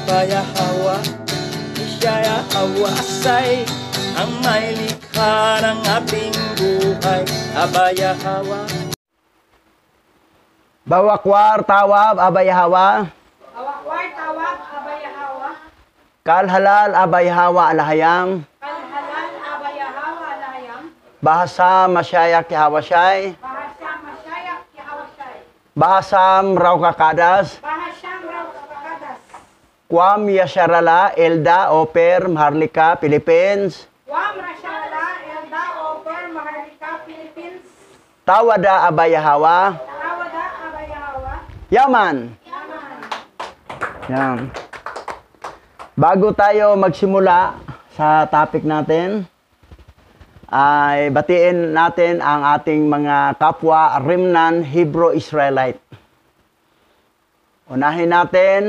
Abaya Hawa, Ishaya Hawasay, ang may likha ng ating buhay. Abaya Hawa. Bawakwar tawab Abaya Hawa. Bawakwar tawab Abaya Hawa. Kalhalal Abaya Hawa alahayam. Kalhalal Abaya Hawa alahayam. Bahasa masyayak hawasay. Bahasa masyayak hawasay. Bahasam raw kakadas. Bahasam raw kakadas. Kwam Yasharala Elda Oper Maharlika Philippines. Kwam Rashala Elda Oper Maharlika Philippines. Tawada Abaya Hawa. Tawada Abaya Hawa. Yaman. Yaman. Yan. Bago tayo magsimula sa topic natin, ay batiin natin ang ating mga kapwa Remnant Hebrew Israelite. Unahin natin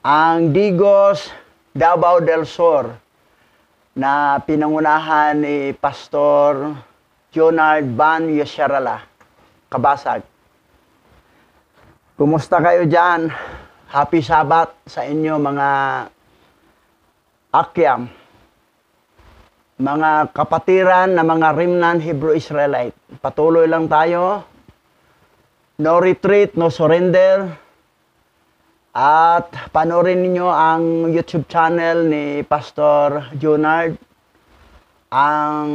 ang Digos Davao del Sur na pinangunahan ni Pastor Jonard Van Yesharala, Kabasag. Kumusta kayo dyan? Happy Sabbath sa inyo mga akyam, mga kapatiran na mga Remnant Hebrew Israelite. Patuloy lang tayo. No retreat, no surrender. At panoorin ninyo ang YouTube channel ni Pastor Jonard. Ang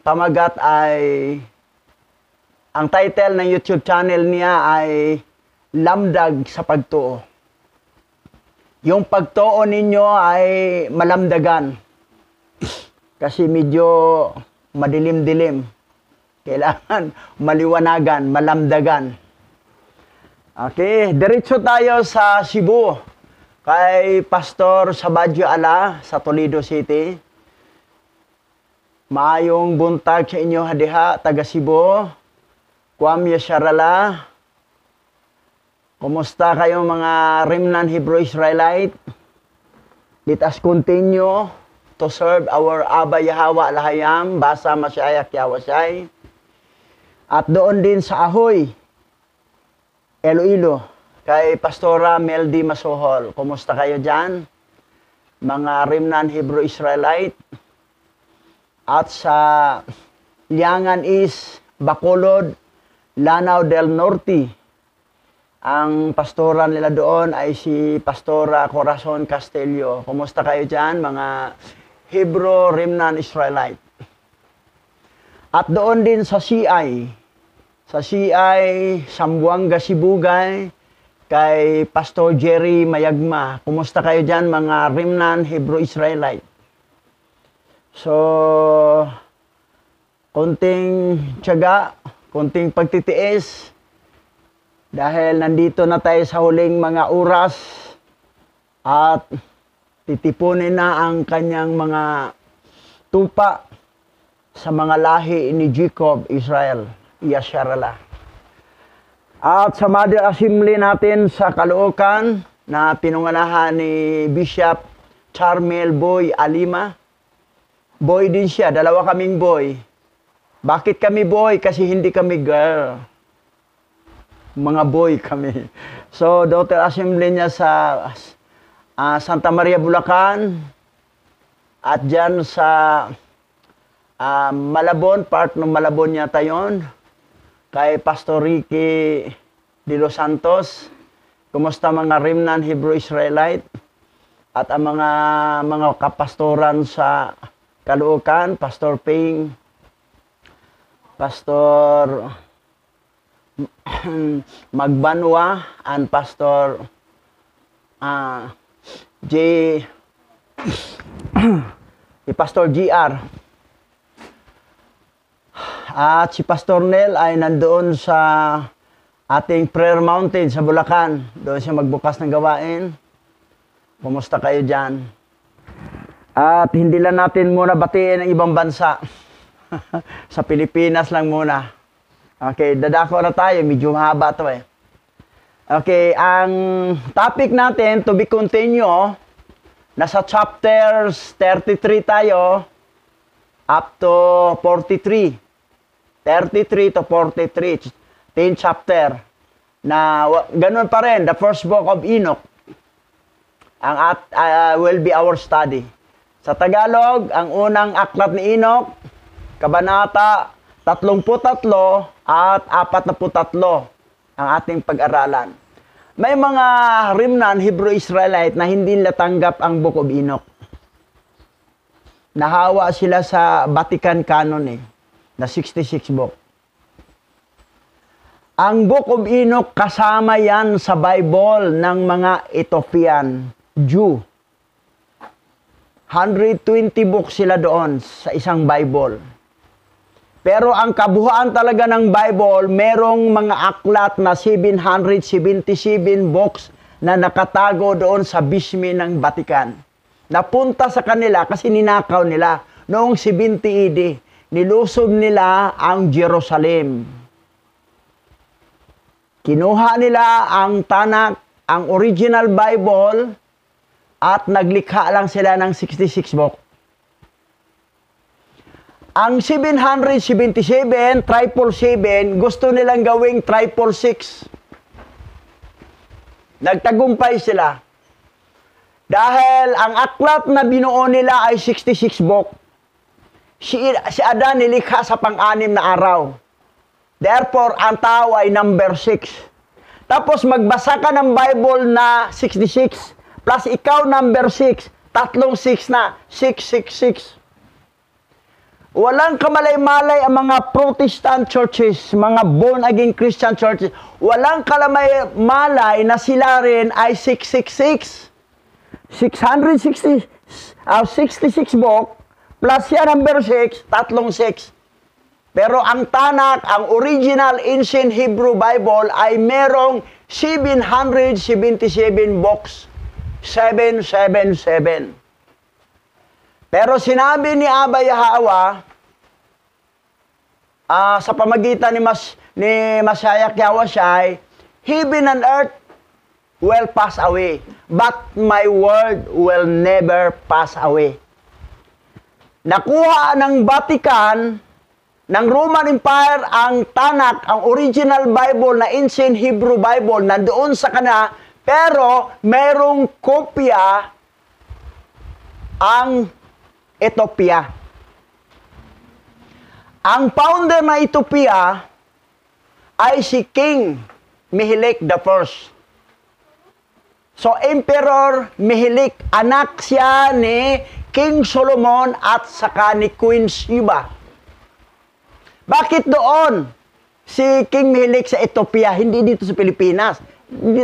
pamagat ay, ang title ng YouTube channel niya ay Lamdag sa Pagtuo. Yung pagtuo ninyo ay malamdagan. Kasi medyo madilim-dilim. Kailangan maliwanagan, malamdagan. Okay, diretso tayo sa Cebu. Kay Pastor Sabadyo Ala sa Toledo City. Maayong buntag sa inyo hadiha, taga Cebu. Kwam Yesharala. Kumusta kayo mga Remnant Hebrew Israelite? Let us continue to serve our Abba Yahweh Alahayam, Basa Masyayak Yawasay. At doon din sa Ahoy, Iloilo, kay Pastora Meldy Masohol. Kumusta kayo dyan? Mga Remnant Hebrew Israelite. At sa Liangan East, Bacolod, Lanao del Norte. Ang pastora nila doon ay si Pastora Corazon Castillo. Kumusta kayo dyan, mga Hebrew Remnant Israelite? At doon din sa CI, Sambuanga, Sibugay, kay Pastor Jerry Mayagma. Kumusta kayo dyan, mga Remnant Hebrew Israelite? So, konting tiyaga, konting pagtitiis, dahil nandito na tayo sa huling mga oras at titipunin na ang kanyang mga tupa sa mga lahi ni Jacob, Israel, Yasharala. At sa Mother Assembly natin sa Caloocan na pinunganahan ni Bishop Charmel Boy Alima. Boy din siya, dalawa kaming boy. Bakit kami boy? Kasi hindi kami girl. Mga boy kami. So, daughter assembly niya sa Santa Maria, Bulacan. At dyan sa Malabon, part ng Malabon yata yun. Kay Pastor Ricky de los Santos. Kumusta mga Remnant Hebrew Israelite? At ang mga kapastoran sa Caloocan, Pastor Ping, Pastor Magbanwa, and Pastor Pastor GR. At si Pastor Nel ay nandoon sa ating Prayer Mountain sa Bulacan. Doon siya magbukas ng gawain. Kumusta kayo dyan? At hindi lang natin muna batiin ang ibang bansa. Sa Pilipinas lang muna. Okay, dadako na tayo. Medyo mahaba ito eh. Okay, ang topic natin to be continue, nasa chapters 33 tayo up to 43. 33 to 43. 10 chapter. Na ganun pa rin, the first book of Enoch. will be our study. Sa Tagalog, ang unang aklat ni Enoch, Kabanata 33 at 43 ang ating pag-aralan. May mga remnant Hebrew Israelite na hindi nila tanggap ang Book of Enoch. Nahawa sila sa Vatican Canon na 66 book. Ang Book of Enoch kasama yan sa Bible ng mga Ethiopian Jew. 120 books sila doon sa isang Bible. Pero ang kabuuan talaga ng Bible, merong mga aklat na 777 books na nakatago doon sa bismi ng Vatican. Napunta sa kanila kasi ninakaw nila. Noong 70 AD, nilusob nila ang Jerusalem. Kinuha nila ang Tanakh, ang original Bible, at naglikha lang sila ng 66 book. Ang 777, 777, gusto nilang gawing 666. Nagtagumpay sila. Dahil ang aklat na binuo nila ay 66 book. Si Adan nilikha sa pang-anim na araw. Therefore, ang tao ay number 6. Tapos magbasa ka ng Bible na 66. Plus ikaw number 6, tatlong 6 na, 666. Walang kamalay-malay ang mga Protestant churches, mga born-again Christian churches. Walang kalamay-malay na sila rin ay 666. 666 book, plus yan number 6, tatlong 6. Pero ang Tanakh, ang original ancient Hebrew Bible ay merong 777 books. 777. Pero sinabi ni Abba Yahweh, sa pamagitan ni Mashiach Yahushai, heaven and earth will pass away, but my word will never pass away. Nakuha ng Vatican, ng Roman Empire, ang Tanakh, ang original Bible na ancient Hebrew Bible, nandoon sa kanila. Pero merong kopya ang Ethiopia. Ang founder ng Ethiopia ay si King Mehelik I. So, Emperor Mehelik, anak siya ni King Solomon at saka ni Queen Sheba. Bakit doon si King Mehelik sa Ethiopia, hindi dito sa Pilipinas?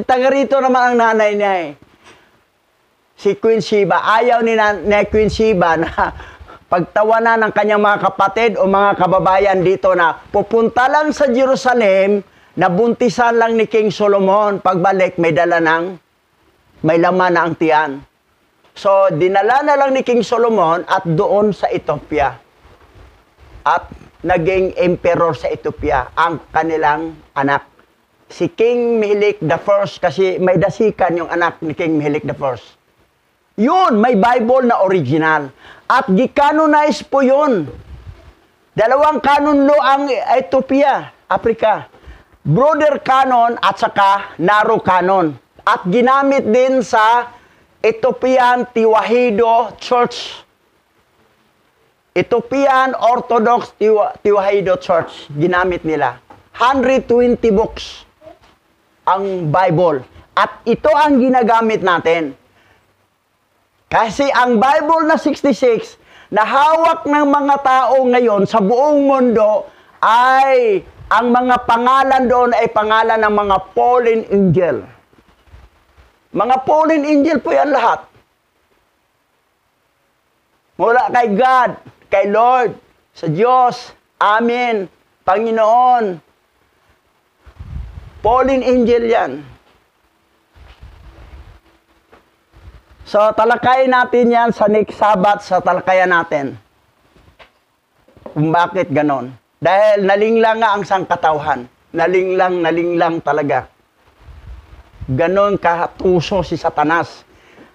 Taga rito naman ang nanay niya Si Queen Sheba. Ayaw ni Queen Sheba na pagtawanan ng kanyang mga kapatid o mga kababayan dito na pupunta lang sa Jerusalem, nabuntisan lang ni King Solomon. Pagbalik, may laman na ang tiyan. So, dinala na lang ni King Solomon at doon sa Ethiopia. At naging emperor sa Ethiopia, ang kanilang anak. Si King Mehelik I, kasi may dasikan yung anak ni King Mehelik I. Yun, may Bible na original. At gi-canonize po yun. Dalawang canon law ang Ethiopia, Africa. Broader canon at saka narrow canon. At ginamit din sa Ethiopian Tewahedo Church. Ethiopian Orthodox Tewahedo Church. Ginamit nila. 120 books ang Bible. At ito ang ginagamit natin. Kasi ang Bible na 66, na hawak ng mga tao ngayon sa buong mundo, ay ang mga pangalan doon ay pangalan ng mga fallen angel. Mga fallen angel po yan lahat. Mula kay God, kay Lord, sa Diyos, Amen, Panginoon. Fallen angel yan. So, talakayin natin yan sa next Sabbath, sa talakayan natin. Kung bakit ganon. Dahil nalinglang nga ang sangkatauhan. Nalinglang talaga. Ganon katuso si Satanas.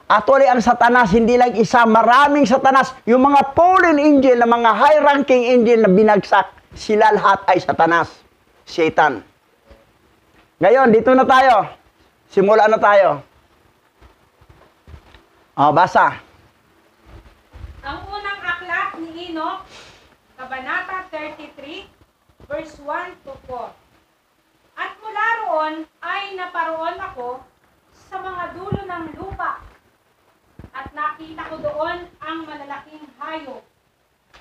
Actually, ang Satanas, hindi lang isa, maraming Satanas. Yung mga fallen angel, na mga high-ranking angel na binagsak, sila lahat ay Satanas. Satan. Ngayon, dito na tayo. Simula na tayo. Basa. Ang unang aklat ni Enoch, Kabanata 33, verse 1 to 4. At mula roon ay naparoon ako sa mga dulo ng lupa. At nakita ko doon ang malalaking hayop.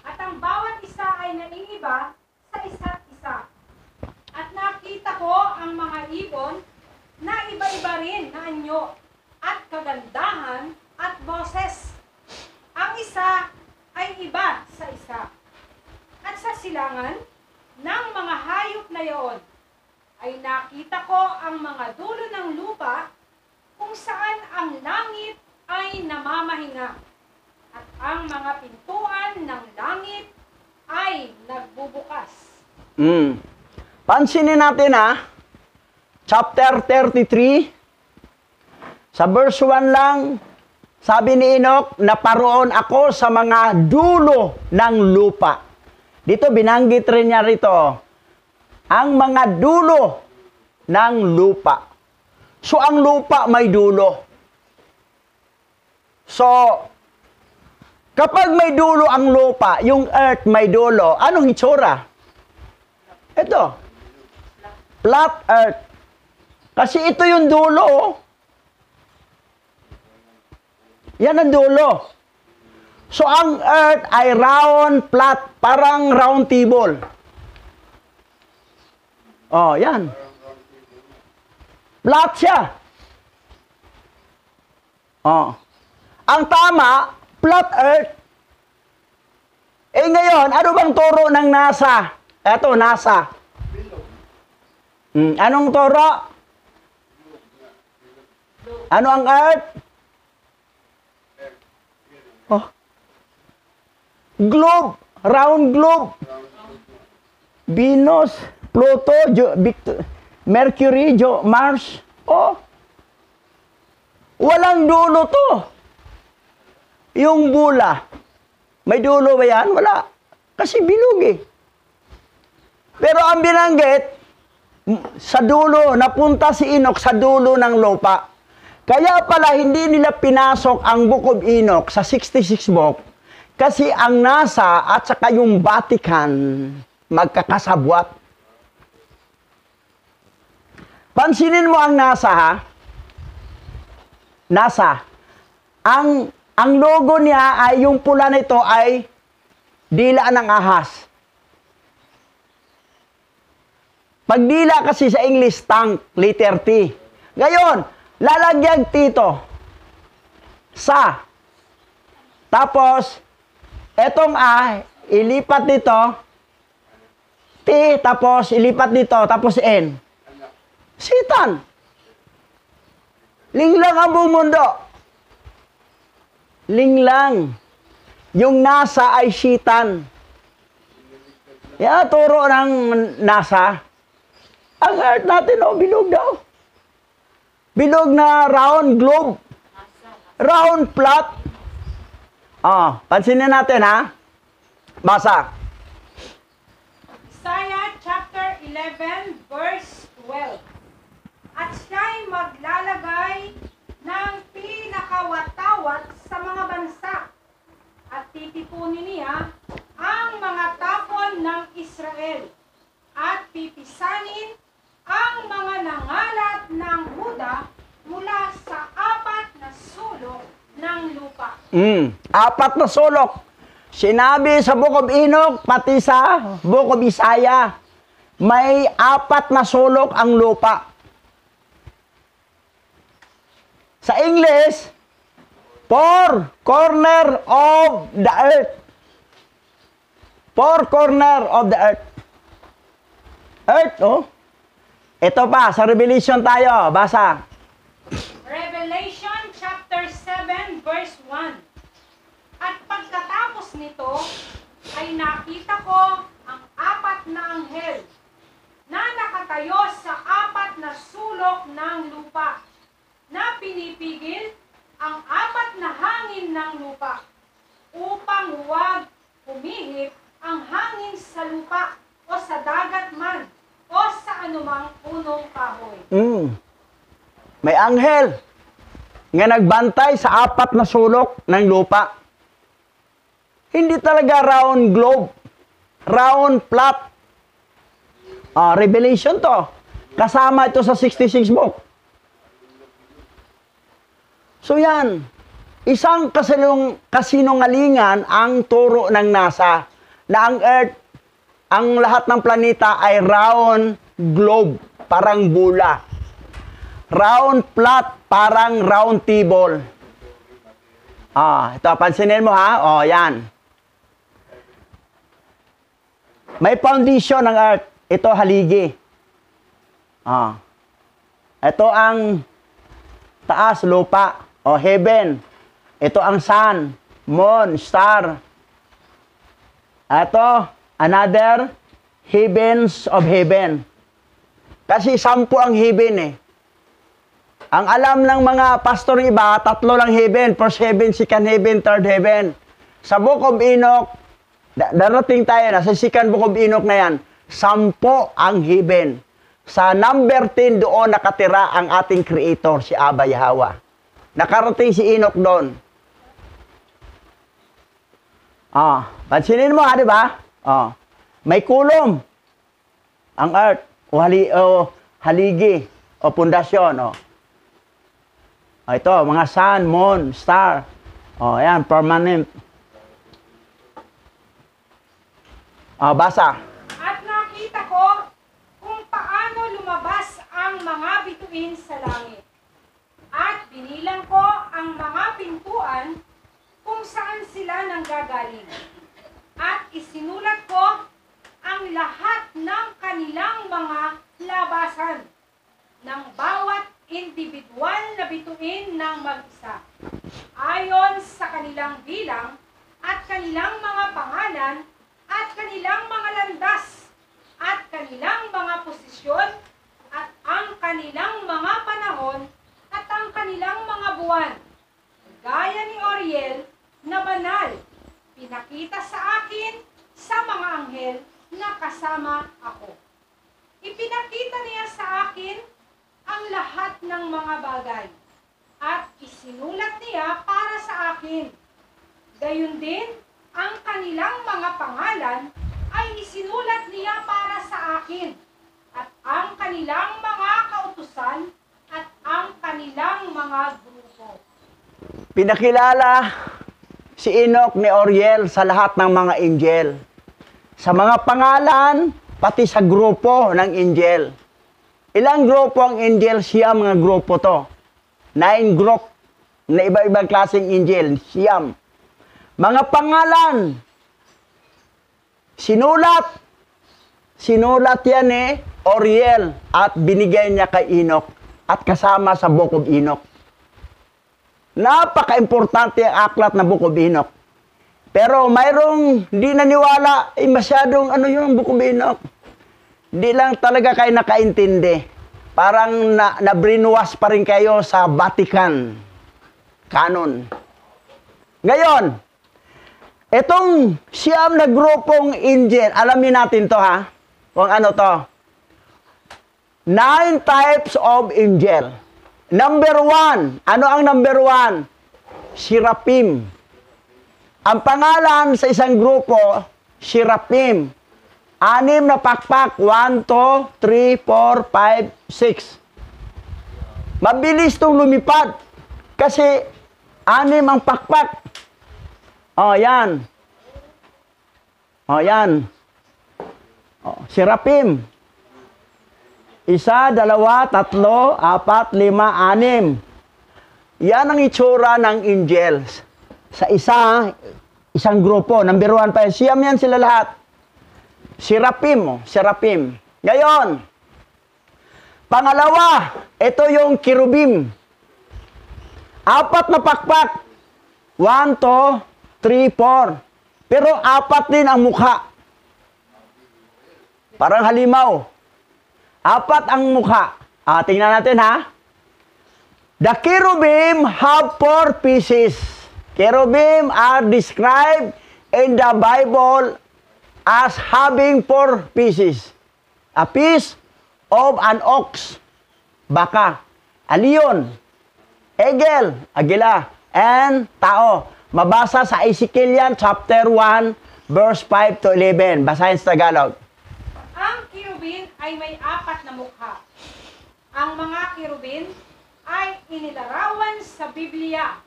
At ang bawat isa ay naiiba sa isa't isa. At nakita ko ang mga ibon na iba-iba rin na anyo at kagandahan at boses. Ang isa ay iba sa isa. At sa silangan ng mga hayop na iyon ay nakita ko ang mga dulo ng lupa kung saan ang langit ay namamahinga at ang mga pintuan ng langit ay nagbubukas. Pansinin natin chapter 33, sa verse 1 lang, sabi ni Enoch, naparoon ako sa mga dulo ng lupa. Dito binanggit rin niya rito, ang mga dulo ng lupa. So, ang lupa may dulo. So, kapag may dulo ang lupa, yung earth may dulo, anong itsura? Ito. Flat earth. Kasi ito yung dulo. Yan ang dulo. So, ang earth ay round, flat, parang round table. Yan. Flat siya. Ang tama, flat earth. Ngayon, ano bang turo ng NASA? Eto, NASA. Anong turo? Ano ang earth? Globe. Round globe. Venus, Pluto, Mercury, Mars. Walang dulo to. Yung bula. May dulo ba yan? Wala. Kasi bilog eh. Pero ang binanggit, sa dulo, napunta si Enoch sa dulo ng lupa. Kaya pala hindi nila pinasok ang Book of Enoch sa 66 book kasi ang NASA at saka yung Vatican magkakasabwat. Pansinin mo ang NASA NASA. Ang logo niya ay yung pula nito ay dila ng ahas. Pag dila kasi sa English, tank, letter T. Ngayon, lalagyan tito. Sa. Tapos, etong A, ilipat dito. T, tapos ilipat dito, tapos N. Sitan. Linglang ang buong mundo. Linglang. Yung NASA ay sitan. Turo ng NASA. Ang earth natin, bilog daw. Bilog na round globe. Round flat. Pansinin natin, Basa. Isaiah chapter 11 verse 12. At siya'y maglalagay ng pinakawat-tawat sa mga bansa at titipunin niya ang mga tapon ng Israel at pipisanin ang mga nangalat ng Huda mula sa 4 na sulok ng lupa. 4 na sulok. Sinabi sa Book of Enoch, pati sa Book of Isaiah, may 4 na sulok ang lupa. Sa English, 4 corner of the earth. 4 corner of the earth. Earth, Ito pa, sa Revelation tayo. Basa. Revelation chapter 7 verse 1. At pagkatapos nito, ay nakita ko ang 4 na anghel na nakatayo sa 4 na sulok ng lupa, na pinipigil ang 4 na hangin ng lupa upang huwag humihip ang hangin sa lupa o sa dagat man o sa anumang punong kahoy. May anghel. nga nagbantay sa 4 na sulok ng lupa. Hindi talaga round globe. Round flat. Revelation to. Kasama ito sa 66 book. So yan. Isang kasinungalingan ang turo ng NASA na ang Earth, ang lahat ng planeta ay round globe, parang bula. Round flat, parang round table. Ito, pansinin mo ha. Yan. May foundation ng Earth. Ito, haligi. Ito ang taas, lupa. Heaven. Ito ang sun, moon, star. Ito, another heavens of heaven. Kasi 10 ang heaven eh. Ang alam ng mga pastor iba, 3 lang heaven. First heaven, second heaven, third heaven. Sa Book of Enoch, darating tayo na, sa second Book of Enoch na yan, 10 ang heaven. Sa number 10 doon nakatira ang ating Creator, si Abba Yahweh. Nakarating si Enoch doon. Pansinin mo ha, di ba? May kulom. Ang earth, haligi, o pundasyon. Ito, mga sun, moon, star. Yan, permanent. Basa. At nakita ko kung paano lumabas ang mga bituin sa langit. At binilang ko ang mga pintuan kung saan sila nanggagaling. At isinulat ko ang lahat ng kanilang mga labasan ng bawat individual na bituin ng mag-isa, ayon sa kanilang bilang at kanilang mga pangalan at kanilang mga landas at kanilang mga posisyon at ang kanilang mga panahon at ang kanilang mga buwan. Gaya ni Oriel na banal, pinakita sa akin sa mga anghel na kasama ako. Ipinakita niya sa akin ang lahat ng mga bagay at isinulat niya para sa akin. Gayon din, ang kanilang mga pangalan ay isinulat niya para sa akin at ang kanilang mga kautusan at ang kanilang mga grupo. Pinakilala si Enoch ni Oriel sa lahat ng mga angel. Sa mga pangalan, pati sa grupo ng angel. Ilang grupo ang angel? Siyam mga grupo to. 9 group na iba-ibang klaseng angel. Siyam. Mga pangalan, sinulat. Sinulat yan Oriel at binigay niya kay Enoch at kasama sa Book of Enoch. Napaka-importante ang aklat na Book of Enoch. Pero mayroong di naniwala, masyadong yung Book of Enoch. Di lang talaga kayo nakaintindi. Parang na-brainwash pa rin kayo sa Vatican canon. Ngayon, itong siyam na grupong angel, alamin natin to ha, kung ano to. 9 types of angel. Number 1, ano ang number 1? Seraphim. Ang pangalan sa isang grupo, Seraphim. 6 na pakpak. 1, 2, 3, 4, 5, 6. Mabilis itong lumipad. Kasi 6 ang pakpak. Yan. Yan. Seraphim. 1, 2, 3, 4, 5, 6. Yan ang itsura ng angels. Sa isang grupo. Number 1 pa. Siyam yan sila lahat. Seraphim. Seraphim. Ngayon, pangalawa, ito yung cherubim. 4 na pakpak. 1, 2, 3, 4. Pero 4 din ang mukha. Parang halimaw. 4 ang mukha. Tingnan natin ha. The cherubim have 4 pieces. Cherubim are described in the Bible as having 4 pieces. A piece of an ox, baka, a lion, Eagle, agila, and tao. Mabasa sa Ezekiel yan, chapter 1, verse 5 to 11. Basahin sa Tagalog. Ang kirubin ay may 4 na mukha. Ang mga kirubin ay inilarawan sa Biblia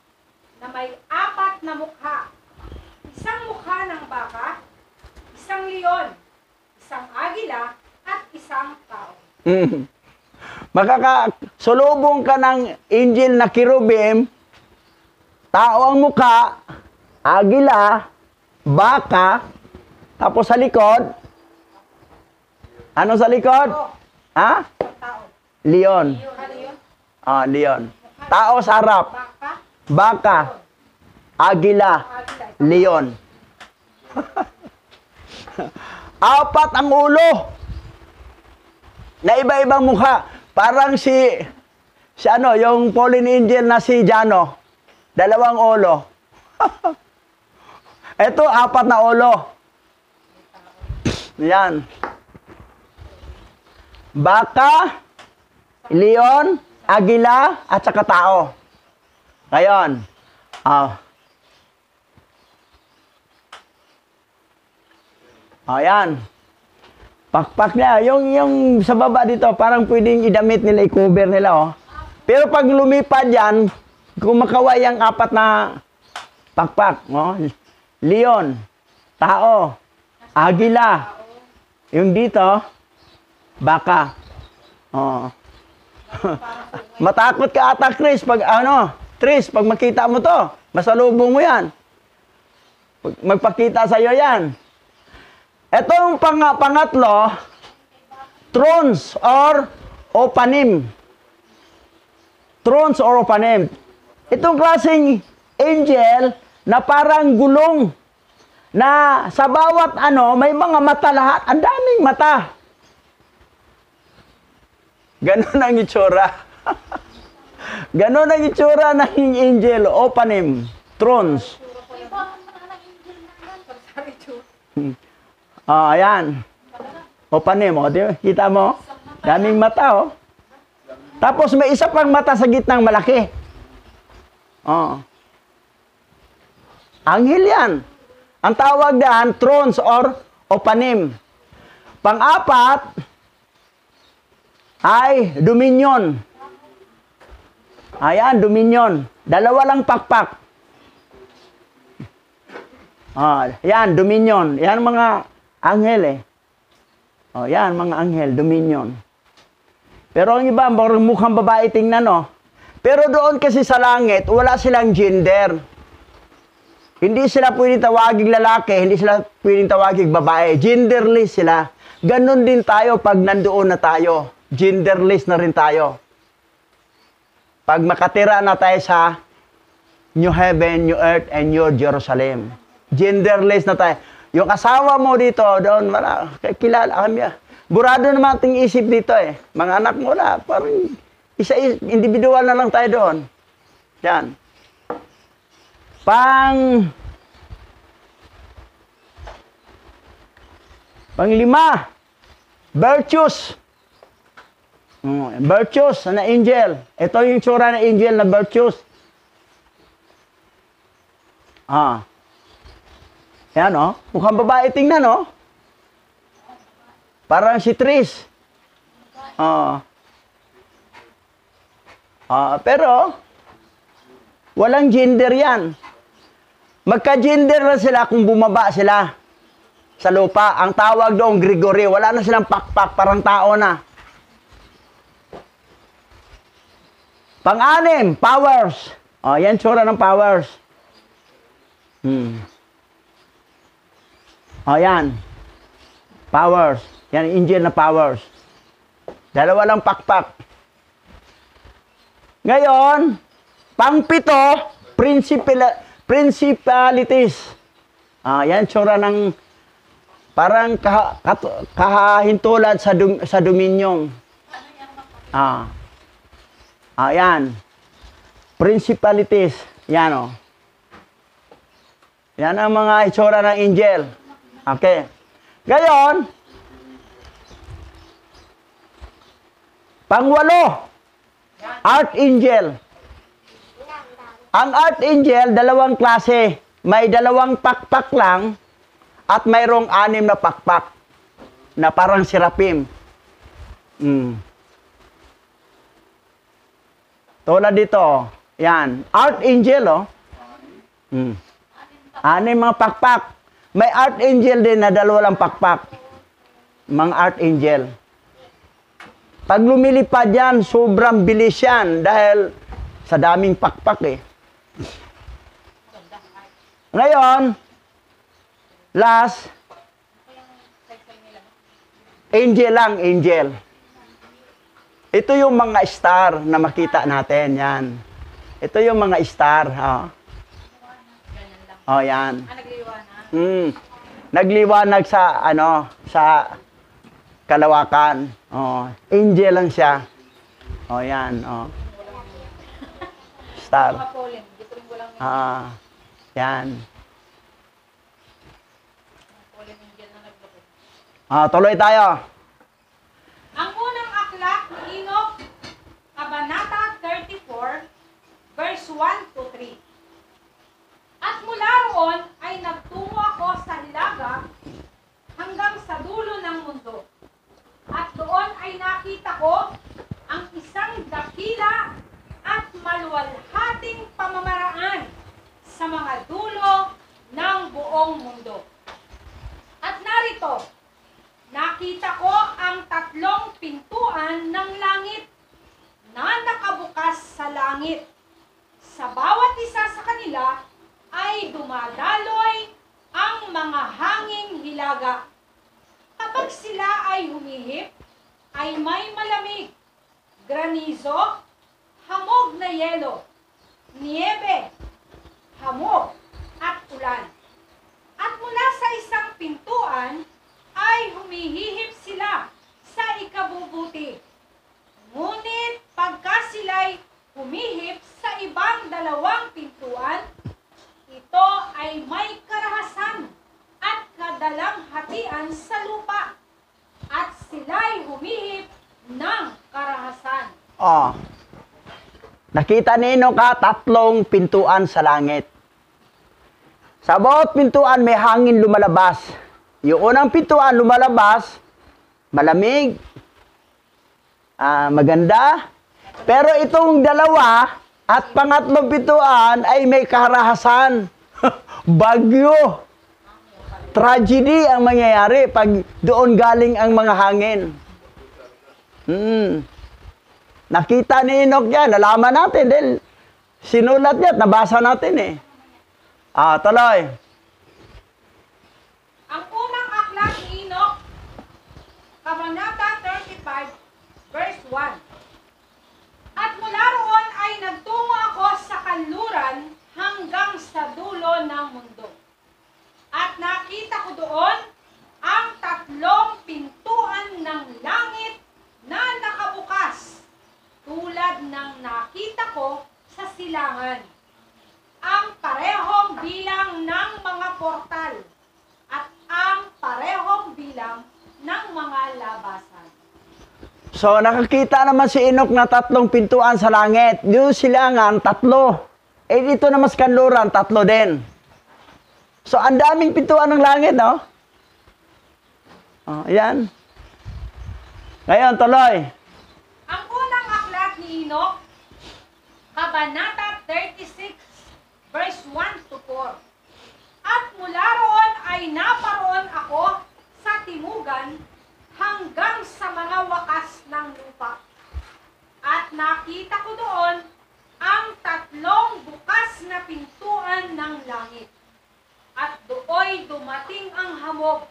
na may 4 na mukha. Isang mukha ng baka, isang leon, isang agila, at isang tao. Makakasulubong ka ng angel na kirubim, tao ang mukha, agila, baka, tapos sa likod, ano sa likod? Ha? Tao. Leon. Leon. Leon. Tao sa harap, Baka. baka, agila, Agila. leon. 4 ang ulo na iba-ibang mukha. Parang si ano, yung fallen angel na si Jano. 2 ulo. Ito, 4 na ulo. Yan. Baka, leon, agila, at saka tao. Ngayon, ayan. Pakpak niya. Yung sa baba dito, parang pwedeng idamit nila, i-cover nila, oh. Pero pag lumipad yan, kumakaway ang 4 na pakpak, oh. Leon, tao, agila. Yung dito, baka. Oh. Matakot ka ata, Chris, pag pag makita mo to, masalubong mo yan. Magpakita sa'yo yan. Etong pangatlo, thrones or opanim. Thrones or opanim. Itong klaseng angel na parang gulong na sa bawat may mga mata lahat. Ang daming mata. Ganon ang itsura. Ganon ang itsura ng angel, opanim, thrones. Ayan. Opanim, kita mo? Daming mata, oh. Tapos may isa pang mata sa gitnang malaki. Anghel yan. Ang tawag dyan, thrones or opanim. Pang-4 ay dominion. Ayan, dominion. 2 lang pakpak. Yan, dominion. Yan mga anghel, yan, mga anghel, dominion. Pero ang iba, mukhang babae tingnan, Pero doon kasi sa langit, wala silang gender. Hindi sila pwedeng tawaging lalaki, hindi sila pwedeng tawaging babae. Genderless sila. Ganon din tayo pag nandoon na tayo. Genderless na rin tayo. Pag makatira na tayo sa New Heaven, New Earth, and New Jerusalem. Genderless na tayo. Yung asawa mo dito, doon, kilala kami. Burado naman ating isip dito, Mga anak mo na, parang individual na lang tayo doon. Yan. Pang-5, virtues. Virtues na angel. Ito yung tsura na angel na virtues. Yan, mukhang babae tingnan, Parang si Tris. Pero, walang gender yan. Magka-gender na sila kung bumaba sila sa lupa. Ang tawag doon, Gregory. Wala na silang pakpak, parang tao na. Pang-6, powers. Yan tsura ng powers. Yan. Powers. Yan, angel na powers. 2 lang pakpak. Ngayon, pang-7, principalities. Yan, tsura ng parang kahahintulad sa dominion. Yan. Principalities. Yan, Yan ang mga itsura ng angel. Okay. Ngayon, pang-8, archangel. Ang archangel, dalawang klase. May dalawang pakpak lang at mayroong 6 na pakpak na parang seraphim. Tulad dito, yan. Archangel, oh. 6 mga pakpak. May archangel din na 2 lang pakpak. Mga archangel. Pag lumilipad yan, sobrang bilis yan dahil sa daming pakpak eh. Ngayon, last, angel lang, angel. Ito yung mga star na makita natin, yan. Ito yung mga star, oh. Oh, yan. Nagliwanag sa, sa kalawakan. Oh, angel lang siya. Oh, yan, oh. Star. Yan. Tuloy tayo. Ang unang aklat ni Enoch, Kabanata 34, verse 1 to 3. At mula roon ay nagtungo ako sa hilaga hanggang sa dulo ng mundo. At doon ay nakita ko ang isang dakila at maluwalhating pamamaraan sa mga dulo ng buong mundo. At narito, nakita ko ang 3 pintuan ng langit na nakabukas sa langit. Sa bawat isa sa kanila ay dumadaloy ang mga hanging hilaga. Kapag sila ay humihip, ay may malamig, granizo, hamog na yelo, niebe, hamog, at ulan. At mula sa isang pintuan, ay humihihip sila sa ikabubuti. Ngunit pagka sila'y humihip sa ibang 2 pintuan, ito ay may karahasan at kadalamhatian sa lupa. At sila'y humihip ng karahasan. Nakita ninyo ka 3 pintuan sa langit. Sa bawat pintuan may hangin lumalabas. Yung unang pintuan lumalabas, malamig, maganda. Pero itong 2 at pangatlong pintuan ay may karahasan. Bagyo. Tragedy ang mangyayari pag doon galing ang mga hangin. Nakita ni Enoch yan, nalaman natin dahil sinulat niya at nabasa natin eh. Tuloy. Ang unang aklat ni Enoch, Kabanata 35, verse 1. At mula roon ay nagtungo ako sa kanluran hanggang sa dulo ng mundo. At nakita ko doon ang 3 pintuan ng langit na nakabukas, tulad ng nakita ko sa silangan. Ang parehong bilang ng mga portal at ang parehong bilang ng mga labasan. So, nakakita naman si Enoch na 3 pintuan sa langit. Yung silangan, 3. Dito naman sa kanluran, 3 din. So, ang daming pintuan ng langit, no? Ayan. Ngayon, tuloy. Ang unang aklat ni Enoch, Kabanata 36, verse 1 to 4. At mula roon ay naparoon ako sa timugan hanggang sa mga wakas ng lupa. At nakita ko doon ang 3 bukas na pintuan ng langit. At dooy dumating ang hamog,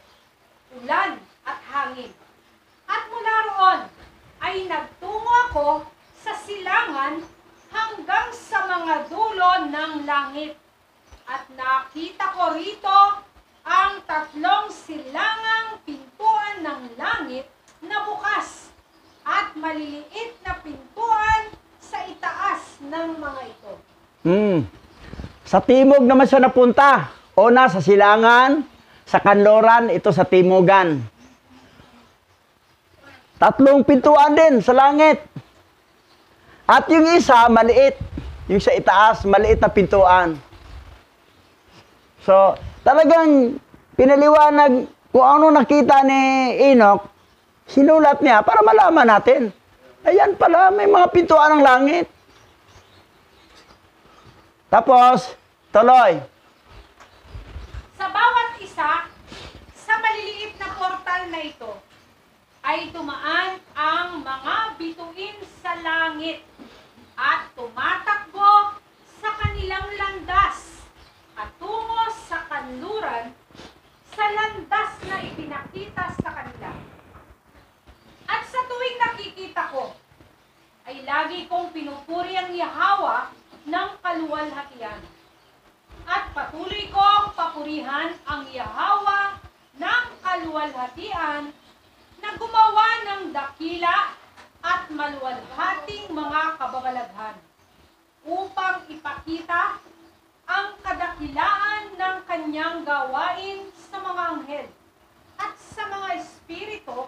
ulan at hangin. At mula roon ay nagtungo ako sa silangan hanggang sa mga dulo ng langit. At nakita ko rito ang 3 silangang pintuan ng langit na bukas at maliliit na pintuan sa itaas ng mga ito. Sa timog naman siya napunta. Una sa silangan, sa kanluran, ito sa timugan. 3 pintuan din sa langit. At yung isa, maliit. Yung sa itaas, maliit na pintuan. So, talagang pinaliwanag kung ano nakita ni Enoch, sinulat niya para malaman natin. Ayan pala, may mga pintuan ng langit. Tapos, tuloy. Sa bawat isa, sa maliliit na portal na ito, ay dumaan ang mga bituin sa langit at tumatakbo sa kanilang landas at tungo sa kanluran sa landas na ipinakita sa kanila. At sa tuwing nakikita ko, ay lagi kong pinupuri ang Yahwa ng kaluwalhatian. At patuloy kong papurihan ang Yahwa ng kaluwalhatian na gumawa ng dakila at maluwalhating mga kababalaghan upang ipakita ang kadakilaan ng kanyang gawain sa mga anghel at sa mga espiritu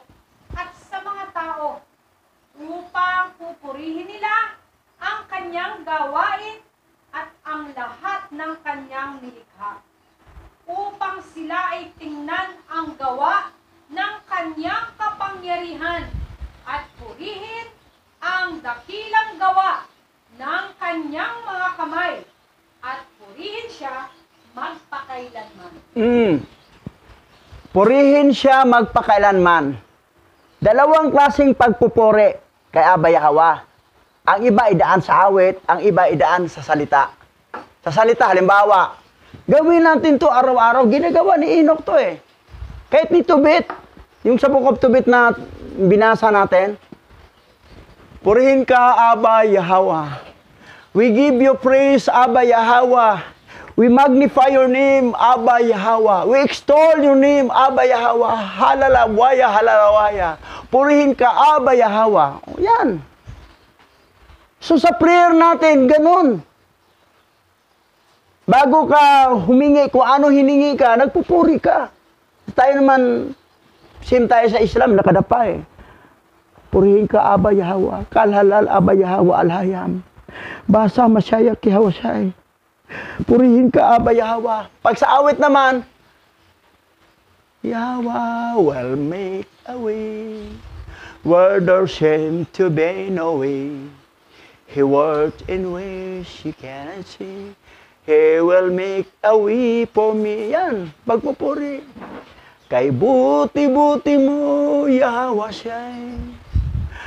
at sa mga tao upang pupurihin nila ang kanyang gawain at ang lahat ng kanyang nilikha upang sila ay tingnan ang gawa ng kanyang kapangyarihan at purihin ang dakilang gawa ng kanyang mga kamay at purihin siya magpakailanman. Purihin siya magpakailanman. Dalawang klaseng pagpupuri kay Abba Yahweh. Ang iba idaan sa awit, ang iba idaan sa salita. Sa salita, halimbawa, gawin natin to araw-araw, ginagawa ni Enoch to eh. Kahit ni Tobit, yung sa Book of Tobit na binasa natin, purihin ka, Abba Yahweh. We give you praise, Abba Yahweh. We magnify your name, Abba Yahweh. We extol your name, Abba Yahweh. Halalawaya, halalawaya. Purihin ka, Abba Yahweh. O, yan. So sa prayer natin, ganun. Bago ka humingi, kung ano hiningi ka, nagpupuri ka. Tayo naman, same tayo sa Islam, nakadapa eh. Purihin ka, Abba Yahweh. Kalhalal, Abba Yahweh, alhayam. Basa masyaya kihawasay. Purihin ka, Abba Yahweh. Pag sa awit naman, Yahweh will make a way where there seems to be no way. He works in ways you cannot see. He will make a way for me. Yan, pagpupuri. Kay buti-buti mo, Yahweh siya'y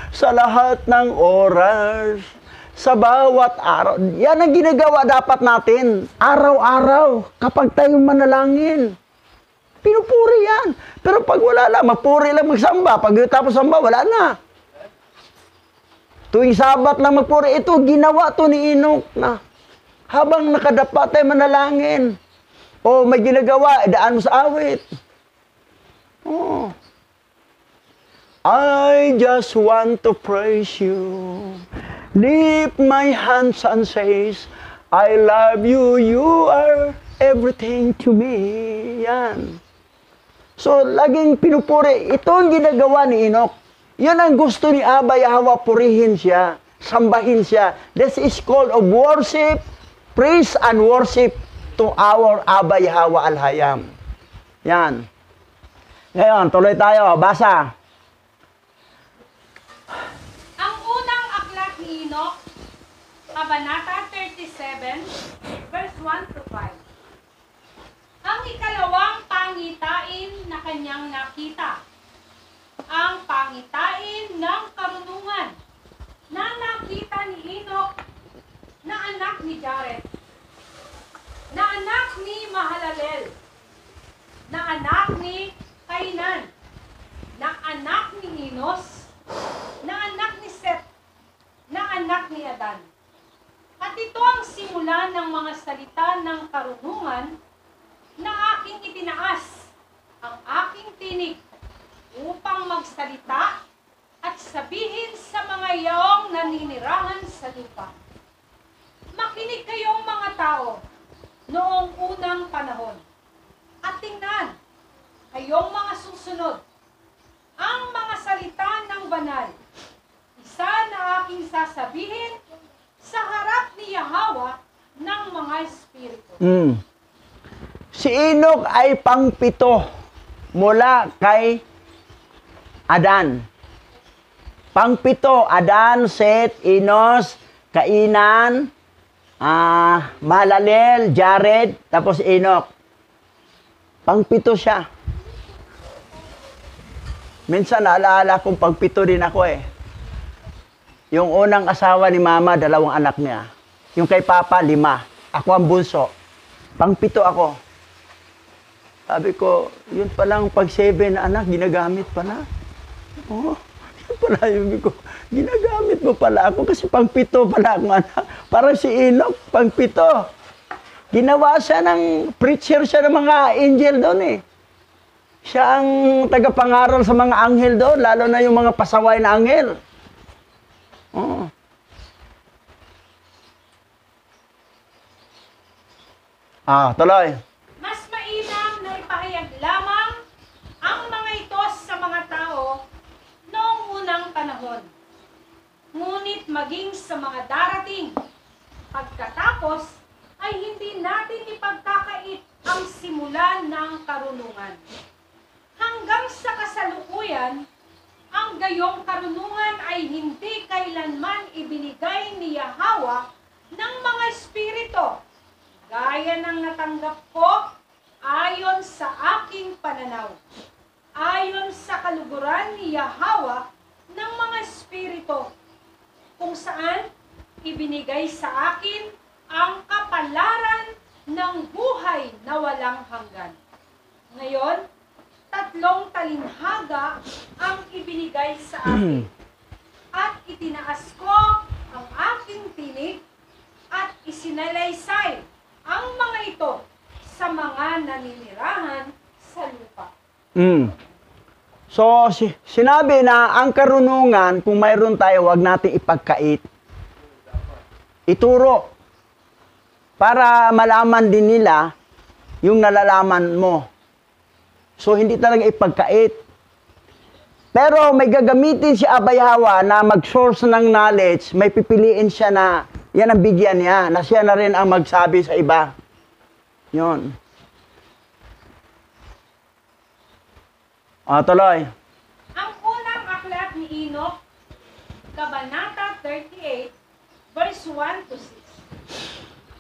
sa lahat ng oras, sa bawat araw. Yan ang ginagawa dapat natin. Araw-araw, kapag tayo manalangin. Pinupuri yan. Pero pag wala lang, mapuri lang magsamba. Pag tapos samba, wala na. Tuwing Sabat lang magpuri. Ito, ginawa to ni Enoch na habang nakadapa tayo manalangin. O may ginagawa, daan mo sa awit. Oh. I just want to praise you. Lift my hands and says, I love you, you are everything to me. Yan. So, laging pinupuri. Ito ang ginagawa ni Enoch. Yan ang gusto ni Abba Yahweh, purihin siya, sambahin siya. This is called of worship, praise and worship to our Abba Yahweh Al-Hayam. Yan. Ngayon, tuloy tayo. Basa. Ang unang aklat ni Enoch, Kabanata 37, verse 1 to 5. Ang ikalawang pangitain na kanyang nakita, ang pangitain ng karunungan na nakita ni Enoch na anak ni Jared, na anak ni Mahalalel, na anak ni Kainan, na anak ni Enos, na anak ni Seth, na anak ni Adan. At ito ang simula ng mga salita ng karunungan na aking itinaas, ang aking tinig, upang magsalita at sabihin sa mga yaong naninirahan sa lupa. Makinig kayong mga tao noong unang panahon, at tingnan kayong mga susunod ang mga salita ng banal. Isa na aking sasabihin sa harap ni ni Yahweh ng mga espiritu. Si Enoch ay pangpito mula kay Adan. Pangpito, Adan, Seth, Enos, Kainan, Mahalalel, Jared, tapos Enoch. Pangpito siya. Minsan naalaala kong pangpito din ako eh. Yung unang asawa ni Mama, 2 anak niya. Yung kay Papa, 5. Ako ang bunso. Pangpito ako. Sabi ko, yun palang pag 7 na anak, ginagamit pa na. Oo, yun pala, yun ko, ginagamit mo pala ako kasi pangpito pala akong anak. Parang si Enoch, pangpito. Ginawa siya ng preacher siya ng mga angel doon eh. Siya ang tagapangaral sa mga anghel doon, lalo na yung mga pasaway na anghel. Oo. Tuloy. Mas mainam na ipahayag lamang ang mga ito sa mga tao noong unang panahon. Ngunit maging sa mga darating, pagkatapos ay hindi natin ipagkakait ang simulan ng karunungan. Hanggang sa kasalukuyan, ang gayong karunungan ay hindi kailanman ibinigay ni Yahweh ng mga espiritu, gaya ng natanggap ko ayon sa aking pananaw. Ayon sa kaluguran ni Yahweh ng mga espiritu, kung saan ibinigay sa akin ang kapalaran ng buhay na walang hanggan. Ngayon, 3 talinhaga ang ibinigay sa akin. At itinaas ko ang aking tinig at isinalaysay ang mga ito sa mga naninirahan sa lupa. So, sinabi na ang karunungan, kung mayroon tayo, wag natin ipagkait. Ituro. Para malaman din nila yung nalalaman mo. So, hindi talaga ipagkait. Pero may gagamitin si Abay Hawa na mag-source ng knowledge, may pipiliin siya na yan ang bigyan niya, na siya na rin ang magsabi sa iba. Yun. Tuloy. Ang unang aklat ni Enoch, Kabanata 38, verse 1 to 6.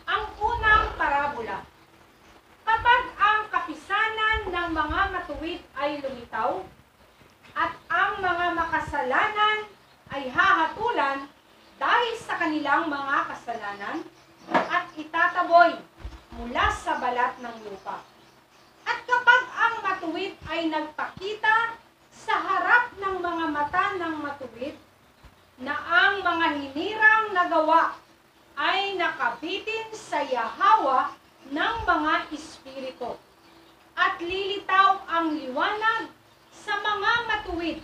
Ang unang parabola. Kapag ang kapisanan ng mga matuwid ay lumitaw, at ang mga makasalanan ay hahatulan dahil sa kanilang mga kasalanan, at itataboy mula sa balat ng lupa. At kapag ang matuwid ay nagpakita sa harap ng mga mata ng matuwid, na ang mga hinirang nagawa ay nakabitin sa Yahweh ng mga espiritu, at lilitaw ang liwanag sa mga matuwid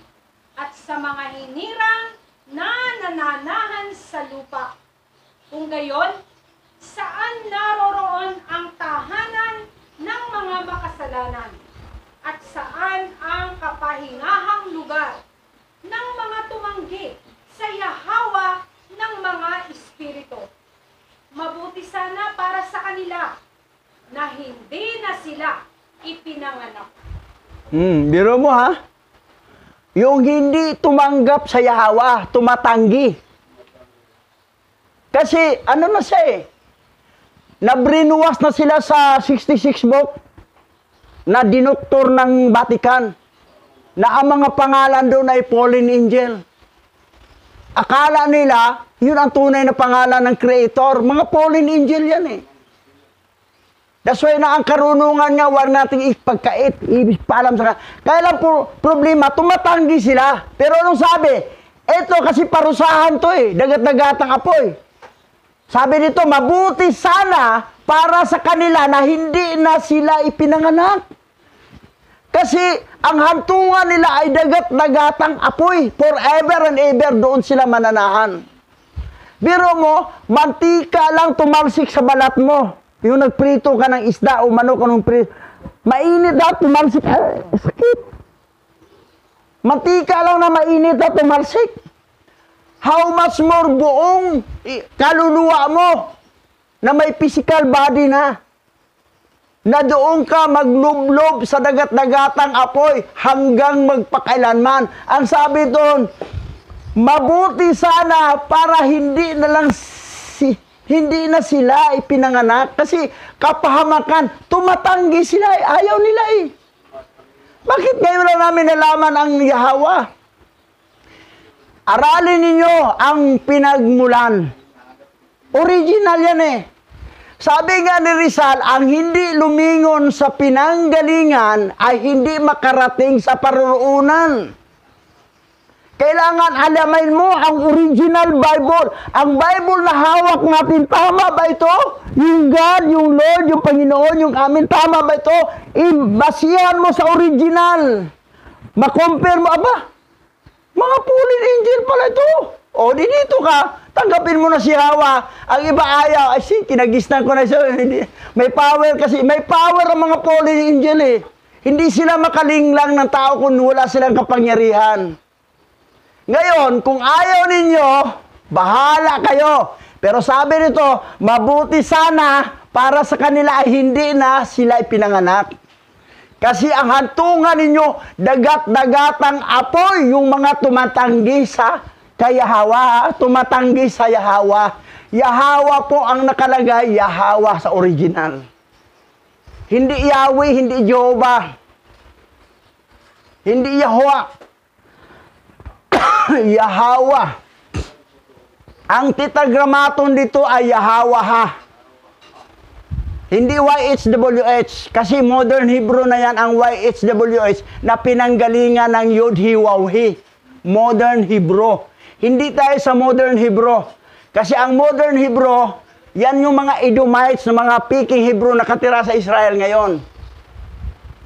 at sa mga hinirang na nananahan sa lupa. Kung gayon, saan naroroon ang tahanan ng mga makasalanan? At saan ang kapahingahang lugar ng mga tumanggi sa Yahweh ng mga espiritu? Mabuti sana para sa kanila na hindi na sila ipinanganak. Biro mo ha? Yung hindi tumanggap sa Yahweh, tumatanggi. Kasi ano na siya eh, nabrinuwas na sila sa 66 book na dinuktor ng Vatican na ang mga pangalan doon ay fallen angel. Akala nila, yun ang tunay na pangalan ng Creator. Mga fallen angel yan eh. That's why na ang karunungan nga, huwag nating ipagkait, ipaalam sa kaya lang problema, tumatanggi sila. Pero anong sabi? Ito kasi parusahan to eh, dagat-dagatang apoy. Sabi nito, mabuti sana para sa kanila na hindi na sila ipinanganak. Kasi ang hantungan nila ay dagat-dagatang apoy. Forever and ever doon sila mananahan. Biro mo, mantika lang tumalsik sa balat mo. Yung nagprito ka ng isda o manok ka ng prito. Mainit daw tumalsik. Sakit. Mantika lang na mainit daw tumalsik. How much more buong kaluluwa mo na may physical body na doon ka maglublob sa dagat-dagatang apoy hanggang magpakailanman. Ang sabi doon, mabuti sana para hindi na sila ipinanganak kasi kapahamakan, tumatanggi sila, ayaw nila eh. Bakit ngayon lang namin nalaman ang Yahweh? Aralin ninyo ang pinagmulan. Original yan eh. Sabi nga ni Rizal, ang hindi lumingon sa pinanggalingan ay hindi makarating sa paruroonan. Kailangan alamin mo ang original Bible. Ang Bible na hawak natin, tama ba ito? Yung God, yung Lord, yung Panginoon, yung amin, tama ba ito? Basihan mo sa original. Ma-compare mo, aba, mga fallen angel pala ito. O, dito ka, tanggapin mo na si Hawa. Ang iba ayaw, ay kinagisnan ko na siya. May power kasi, may power ang mga fallen angel eh. Hindi sila makalinglang ng tao kung wala silang kapangyarihan. Ngayon, kung ayaw ninyo, bahala kayo. Pero sabi nito, mabuti sana para sa kanila ay hindi na sila ipinanganak. Kasi ang hantungan ninyo, dagat-dagatang apoy, yung mga tumatanggi sa Yahweh, tumatanggi sa Yahweh. Yahweh po ang nakalagay, Yahweh sa original. Hindi Yahweh, hindi Jehovah. Hindi Yahweh. Yahweh. Ang tetragrammaton dito ay Yahweh. Hindi YHWH. Kasi modern Hebrew na yan ang YHWH na pinanggalingan ng Yod-Hi-Waw-Hi. Modern Hebrew. Hindi tayo sa modern Hebrew. Kasi ang modern Hebrew, yan yung mga Edomites, na mga Peking Hebrew na nakatira sa Israel ngayon.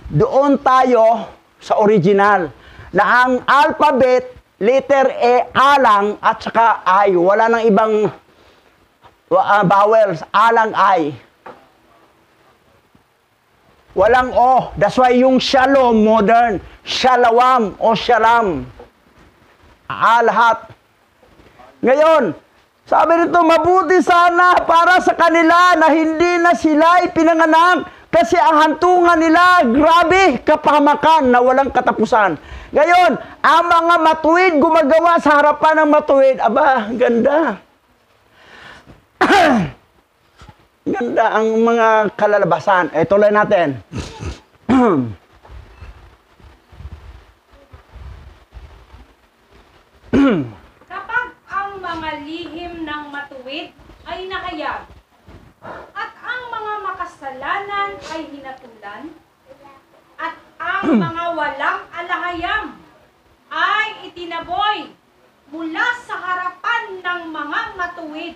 Doon tayo sa original. Na ang alphabet, letter E, A lang, at saka I. Wala nang ibang vowels. A lang I. Walang O. That's why yung Shalom, modern. Shalawam o Shalam. Lahat. Ngayon, sabi nito, mabuti sana para sa kanila na hindi na sila ipinanganak kasi ang hantungan nila, grabe, kapahamakan na walang katapusan. Ngayon, ang mga matuwid gumagawa sa harapan ng matuwid, aba, ganda. Ganda ang mga kalalabasan. Tuloy natin. Kapag ang mga lihim ng matuwid ay nakayag, at ang mga makasalanan ay hinatulan, at ang mga walang alahayam ay itinaboy mula sa harapan ng mga matuwid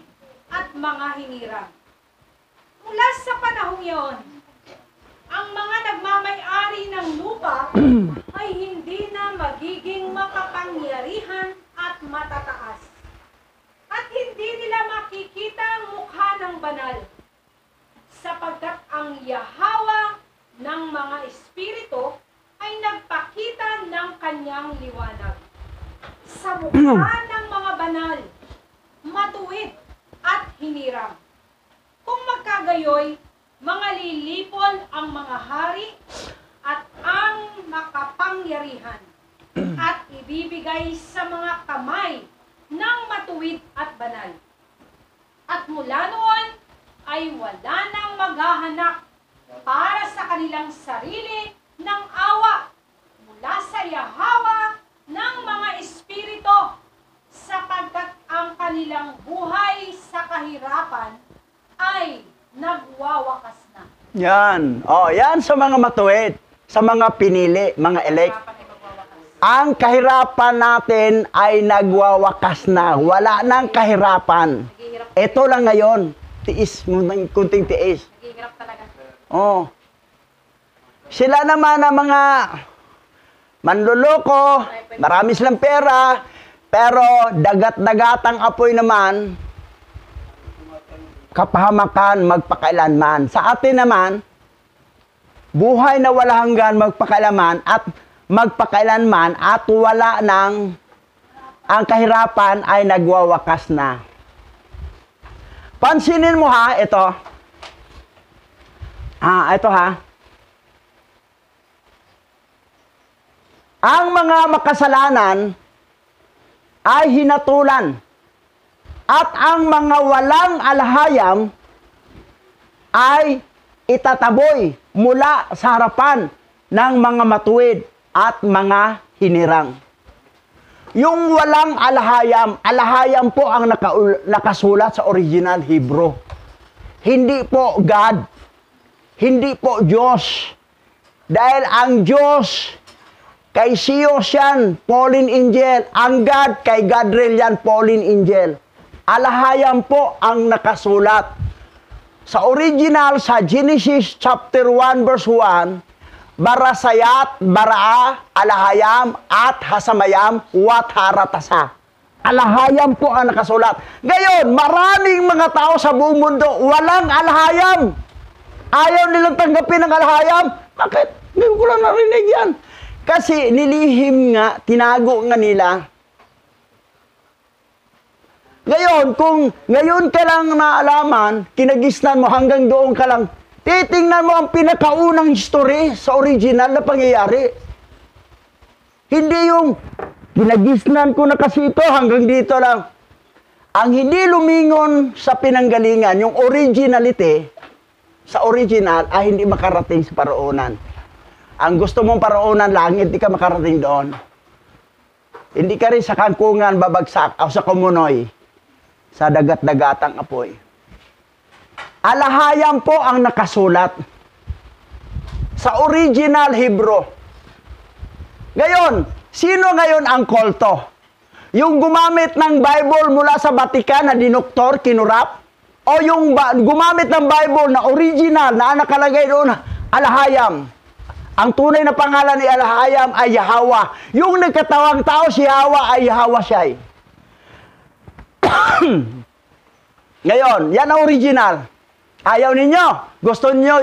at mga hinirang. Mula sa panahong iyon, ang mga nagmamay-ari ng lupa ay hindi na magiging makapangyarihan at matataas. At hindi nila makikita ang mukha ng banal, sapagkat ang Yahweh ng mga espiritu ay nagpakita ng kanyang liwanag. Sa mukha ng mga banal, matuwid at hinirang. Kung magkagayoy, mga lilipol ang mga hari at ang makapangyarihan at ibibigay sa mga kamay ng matuwid at banal. At mula noon ay wala nang maghahanap para sa kanilang sarili ng awa mula sa Yahweh ng mga espiritu, sapagkat ang kanilang buhay sa kahirapan ay nagwawakas na. Yan. Yan sa mga matuwid, sa mga pinili, mga elect. Ang kahirapan natin ay nagwawakas na. Wala nang kahirapan. Ito lang ngayon. Tiis mo ng kunting tiis. Naghihirap talaga. Sila naman ang mga manluloko, marami silang pera, pero dagat-dagatang apoy naman, kapahamakan magpakailanman. Sa atin naman, buhay na wala hanggan magpakailanman at magpakailanman at wala nang ang kahirapan ay nagwawakas na. Pansinin mo ha, ito. Ito ha. Ang mga makasalanan ay hinatulan. At ang mga walang alahayam ay itataboy mula sa harapan ng mga matuwid at mga hinirang. Yung walang alahayam, alahayam po ang nakasulat sa original Hebrew. Hindi po God, hindi po Diyos. Dahil ang Diyos, kay Siyos yan, fallen angel. Ang God, kay Gadriel yan, fallen angel. Alahayam po ang nakasulat. Sa original, sa Genesis chapter 1 verse 1, Barasayat, Baraa, Alahayam, at Hasamayam, Wat Haratasa. Alahayam po ang nakasulat. Ngayon, maraming mga tao sa buong mundo, walang alahayam. Ayaw nilang tanggapin ang alahayam. Bakit? Ngayon ko lang narinig yan. Kasi nilihim nga, tinago nga nila. Ngayon, kung ngayon ka lang naalaman, kinagisnan mo hanggang doon ka lang, titingnan mo ang pinakaunang history sa original na pangyayari. Hindi yung kinagisnan ko na kasi ito hanggang dito lang. Ang hindi lumingon sa pinanggalingan, yung originality, sa original ay hindi makarating sa paroonan. Ang gusto mong paroonan lang, hindi ka makarating doon. Hindi ka rin sa kangkungan babagsak o sa kumunoy. Sa dagat-dagatang apoy. Alahayam po ang nakasulat sa original Hebrew. Ngayon, sino ngayon ang kolto? Yung gumamit ng Bible mula sa Vatican na dinuktor, kinurap? O yung gumamit ng Bible na original na nakalagay doon, alahayam? Ang tunay na pangalan ni alahayam ay Yahweh. Yung nagkatawang tao si Yahweh ay Yahweh siya. Ngayon, yan ang original. Ayaw ninyo. Gusto niyo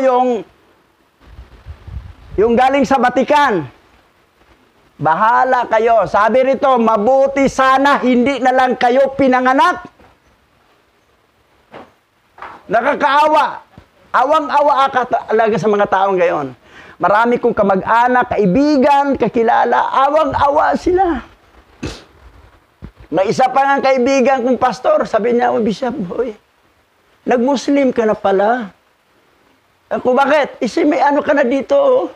yung galing sa Vatican. Bahala kayo. Sabi rito, mabuti sana hindi na lang kayo pinanganak. Nakakaawa. Awang-awa ka talaga sa mga taong gayon. Marami kong kamag-anak, kaibigan, kakilala, awang-awa sila. May isa pa nga kaibigan kong pastor, sabi niya, Bishop, boy, nag-Muslim ka na pala. Ako, bakit? Kasi may ano ka na dito.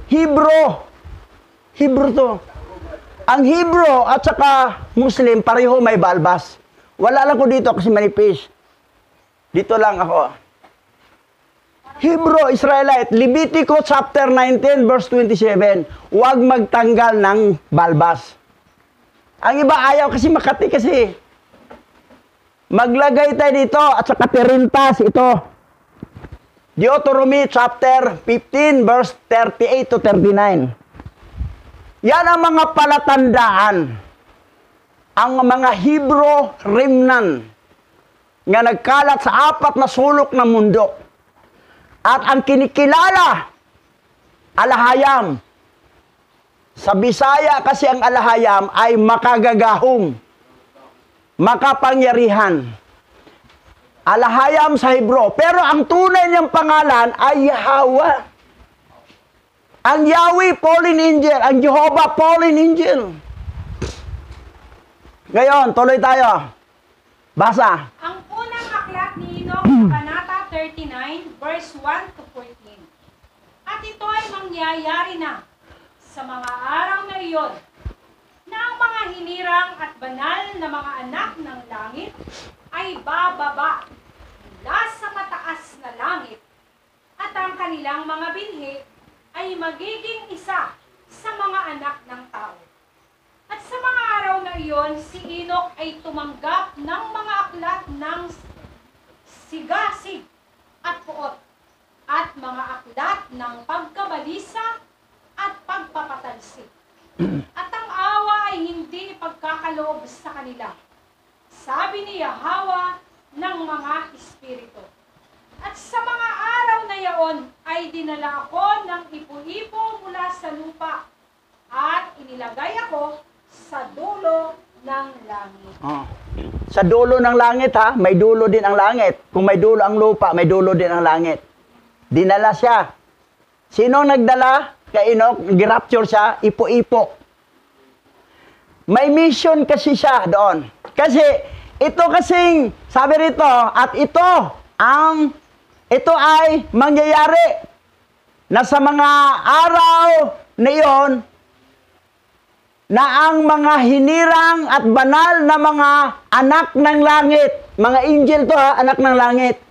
Hebrew. Hebrew to. Ang Hebrew at saka Muslim, pareho may balbas. Wala lang ko dito kasi manipis. Dito lang ako. Hebrew, Israelite, Levitico chapter 19, verse 27. Huwag magtanggal ng balbas. Ang iba ayaw kasi Makati kasi. Maglagay tayo dito at saka tirintas ito. Deuteronomy chapter 15 verse 38 to 39. Yan ang mga palatandaan. Ang mga Hebrew remnant nga nagkalat sa 4 na sulok ng mundo. At ang kinikilala, alahayam. Sa Bisaya kasi ang alahayam ay makagagahong, makapangyarihan. Alahayam sa Hebrew. Pero ang tunay niyang pangalan ay Yahweh. Ang Yahweh, fallen angel. Ang Jehovah, fallen angel. Ngayon, tuloy tayo. Basa. Ang unang aklat ni Enoch, Kabanata 39, verse 1 to 14. At ito ay mangyayari na sa mga araw na iyon, na ang mga hinirang at banal na mga anak ng langit ay bababa mula sa mataas na langit, at ang kanilang mga binhi ay magiging isa sa mga anak ng tao. At sa mga araw na iyon, si Enoch ay tumanggap ng mga aklat ng sigasig at puot, at mga aklat ng pagkabalisa at pagpapatalsik. At ang awa ay hindi ipagkakaloob sa kanila, sabi ni Yahweh ng mga espiritu. At sa mga araw na yaon ay dinala ako ng ipo-ipo mula sa lupa, at inilagay ako sa dulo ng langit. Oh. Sa dulo ng langit ha, may dulo din ang langit. Kung may dulo ang lupa, may dulo din ang langit. Dinala siya. Sino nagdala kay Enoch? Girapture siya, ipo-ipo. May mission kasi siya doon. Kasi ito kasing, sabi rito, at ito ay mangyayari na sa mga araw na iyon, na ang mga hinirang at banal na mga anak ng langit, mga angel to ha, anak ng langit,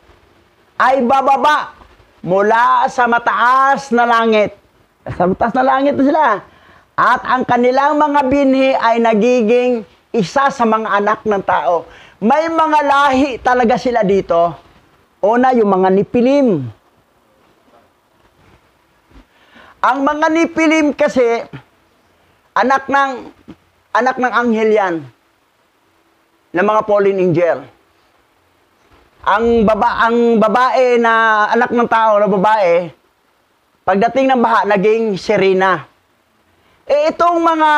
ay bababa mula sa mataas na langit. Sa mataas na langit na sila. At ang kanilang mga binhi ay nagiging isa sa mga anak ng tao. May mga lahi talaga sila dito. Una, yung mga Nipilim. Ang mga Nipilim kasi, anak ng anghel yan, ng mga fallen angel. Ang babae na anak ng tao na babae, pagdating ng baha, naging Serena. Itong mga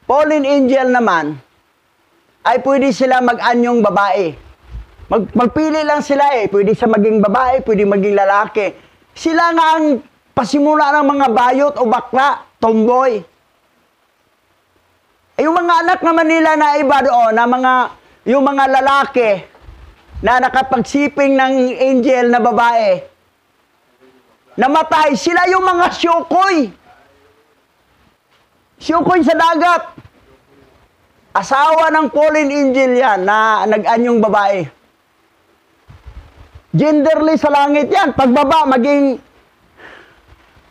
fallen angel naman, ay pwede sila mag-anyong babae. Magpili lang sila pwede siya maging babae, pwede maging lalaki. Sila nga ang pasimula ng mga bayot o bakla, tomboy. Yung mga anak naman nila na iba doon, yung mga lalaki na nakapagsiping ng angel na babae, namatay, sila yung mga syukoy. Syukoy sa dagat. Asawa ng fallen angel yan na nag-anyong babae. Genderless sa langit yan. Pagbaba,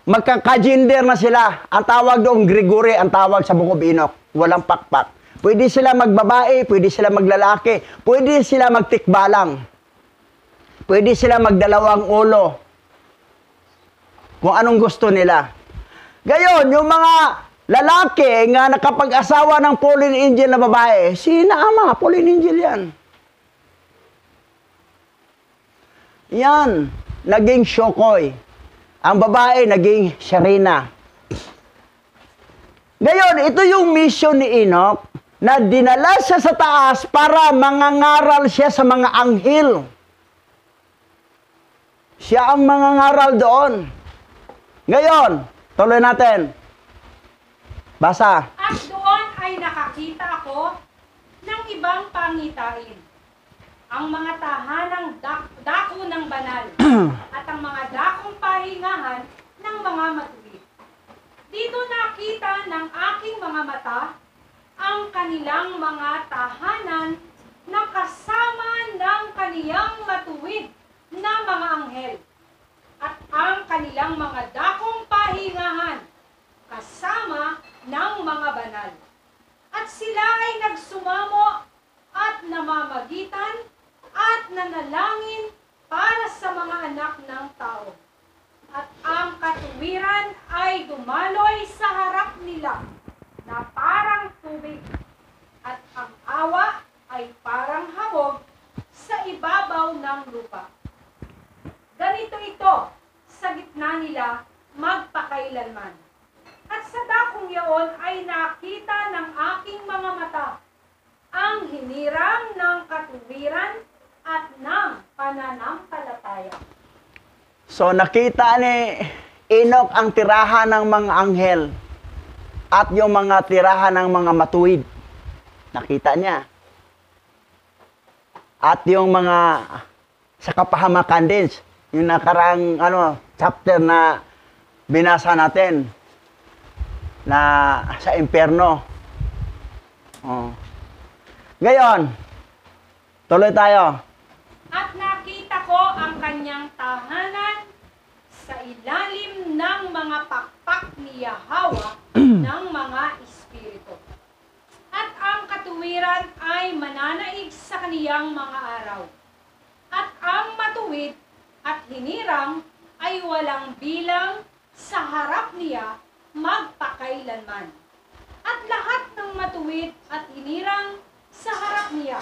magkaka-gender na sila. Ang tawag doon, Gregory, ang tawag sa Book of Enoch. Walang pakpak. Pwede sila magbabae, pwede sila maglalaki, pwede sila magtikbalang. Pwede sila magdalawang ulo. Kung anong gusto nila. Gayon, yung mga lalaki nga nakapag-asawa ng fallen angel na babae, si Naama, fallen angel yan. Yan, naging Shokoy. Ang babae, naging Serena. Ngayon, ito yung mission ni Enoch na dinala siya sa taas para mangangaral siya sa mga anghel. Siya ang mangangaral doon. Ngayon, tuloy natin. Basa. At doon ay nakakita ako ng ibang pangitain. Ang mga tahanang dako ng banal at ang mga dakong pahingahan ng mga matuwid. Dito nakita ng aking mga mata ang kanilang mga tahanan na kasama ng kaniyang matuwid na mga anghel at ang kanilang mga dakong pahingahan kasama ng mga banal. At sila ay nagsumamo at namamagitan at nanalangin para sa mga anak ng tao. At ang katuwiran ay dumaloy sa harap nila na parang tubig, at ang awa ay parang habog sa ibabaw ng lupa. Ganito ito sa gitna nila magpakailanman. At sa dakong yaon ay nakita ng aking mga mata ang hinirang ng katuwiran at ng pananampalataya. So nakita ni Enoch ang tirahan ng mga anghel at yung mga tirahan ng mga matuwid. Nakita niya. At yung mga sa kapahamakan din, yung nakarang chapter na binasa natin na sa impyerno. Ngayon, tuloy tayo. At nakita ko ang kanyang tahanan sa ilalim ng mga pakpak ni Yahweh ng mga espiritu. At ang katuwiran ay mananaig sa kaniyang mga araw. At ang matuwid at hinirang ay walang bilang sa harap niya magpakailanman. At lahat ng matuwid at hinirang sa harap niya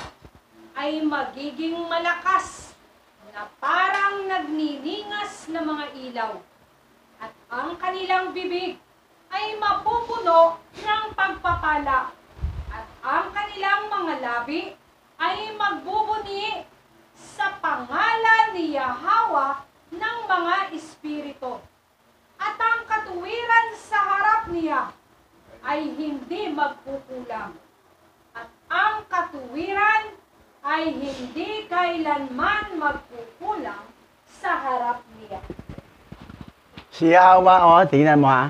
ay magiging malakas na parang nagniningas na mga ilaw. At ang kanilang bibig ay mapupuno ng pagpapala labi ay magbubunyi sa pangalan ni Yahweh ng mga espiritu. At ang katuwiran sa harap niya ay hindi magkukulang. At ang katuwiran ay hindi kailanman magkukulang sa harap niya. Si Yahweh, tingnan mo ha.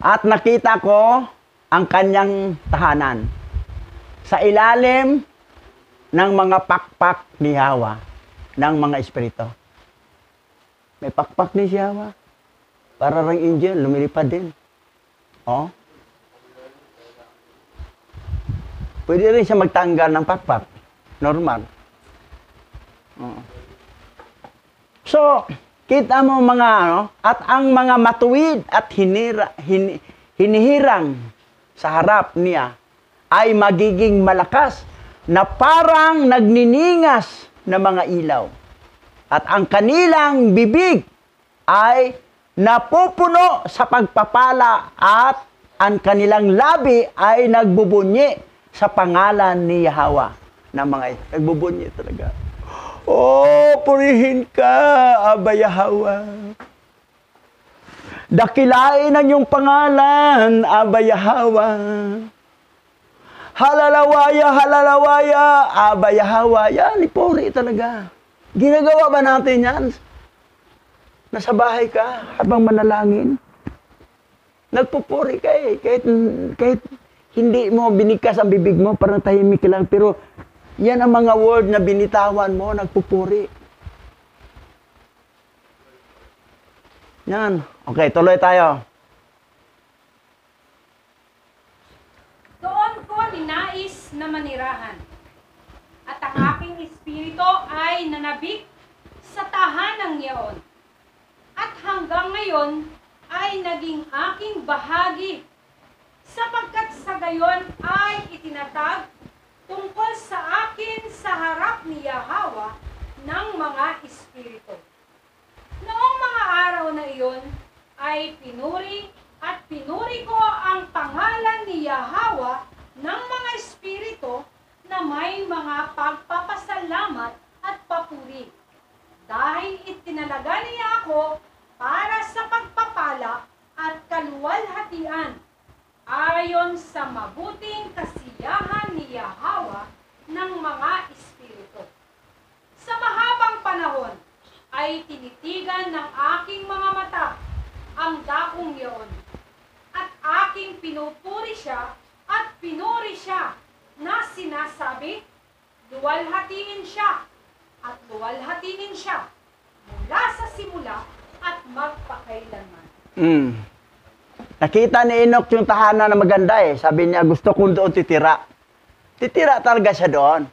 At nakita ko ang kanyang tahanan sa ilalim ng mga pakpak ni Yahweh, ng mga espiritu. May pakpak ni si Yahweh. Para ring angel, lumilipad din. Oh. Pwede rin siya magtanggal ng pakpak. Normal. Oh. So, kita mo mga at ang mga matuwid at hinihirang sa harap niya ay magiging malakas na parang nagniningas na mga ilaw. At ang kanilang bibig ay napupuno sa pagpapala at ang kanilang labi ay nagbubunyi sa pangalan ni Yahweh ng mga nagbubunyi talaga. Oh, purihin ka, Aba Yahweh. Dakilain ang iyong pangalan, Aba Yahweh. Halalawaya, halalawaya, Aba Yahweh. Yan, ipuri talaga. Ginagawa ba natin yan? Nasa bahay ka habang manalangin. Nagpupuri ka eh. Kahit hindi mo binigkas ang bibig mo, parang tahimik ka lang. Pero yan ang mga word na binitawan mo, nagpupuri. Yan. Okay, tuloy tayo. Doon ko ninais na manirahan. At ang aking espiritu ay nanabik sa tahanang iyon. At hanggang ngayon ay naging aking bahagi, sapagkat sa gayon ay itinatag tungkol sa akin sa harap ni Yahweh ng mga espiritu. Noong mga araw na iyon ay pinuri ko ang pangalan ni Yahweh ng mga espiritu na may mga pagpapasalamat at papuri. Dahil itinalaga niya ako para sa pagpapala at kaluwalhatian ayon sa mabuting kasiyahan ni Yahweh ng mga espiritu. Sa mahabang panahon ay tinitigan ng aking mga mata ang dakong iyon at aking pinupuri siya at pinuri siya na sinasabi, luwalhatiin siya at luwalhatinin siya mula sa simula at magpakailanman. Nakita ni Enoch yung tahanan na maganda eh. Sabi niya, gusto kong doon titira. Titira talaga siya doon.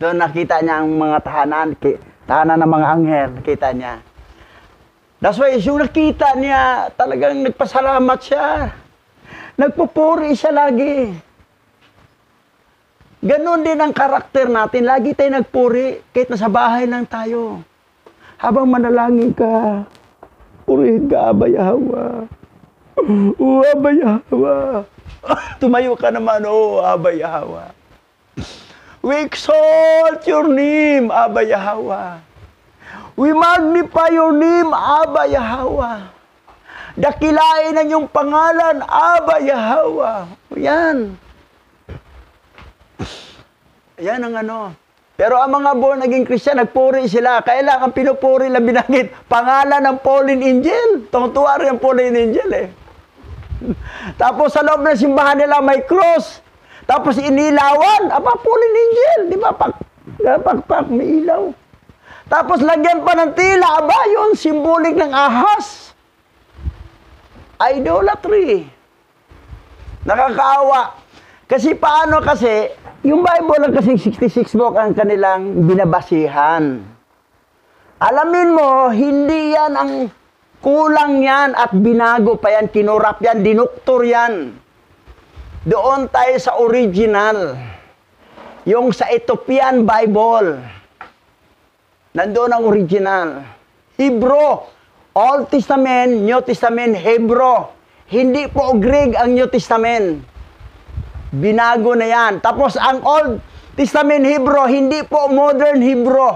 Doon nakita niya ang mga tahanan ng mga anghel. Nakita niya. That's why, yung nakita niya, talagang nagpasalamat siya. Nagpupuri siya lagi. Ganon din ang karakter natin. Lagi tayo nagpuri, kahit nasa bahay lang tayo. Habang manalangin ka, purihin ka, Aba Yahweh. O, Aba Yahweh. Tumayo ka naman, o, Aba Yahweh. We exalt your name, Aba Yahweh. We magnify your name, Aba Yahweh. Dakilain ang iyong pangalan, Aba Yahweh. Yan. Yan ang ano. Pero ang mga born naging Christian, nagpuri sila. Kailan ang pinupuri lang binanggit? Pangalan ng fallen angel. Tungtuwa rin ang fallen angel eh. Tapos sa loob ng simbahan nila may cross. Tapos inilawan. Aba, fallen angel. Di ba? Pakpak, may ilaw. Tapos lagyan pa ng tila. Aba, yun, simbolik ng ahas. Idolatry. Nakakaawa. Kasi paano kasi, yung Bible lang kasi 66 book ang kanilang binabasihan. Alamin mo, hindi yan ang kulang yan at binago pa yan, kinurap yan, dinuktor yan. Doon tayo sa original. Yung sa Ethiopian Bible. Nandoon ang original. Hebrew. Old Testament, New Testament, Hebrew. Hindi po Greek ang New Testament. Binago na yan. Tapos ang Old Testament Hebrew, hindi po modern Hebrew.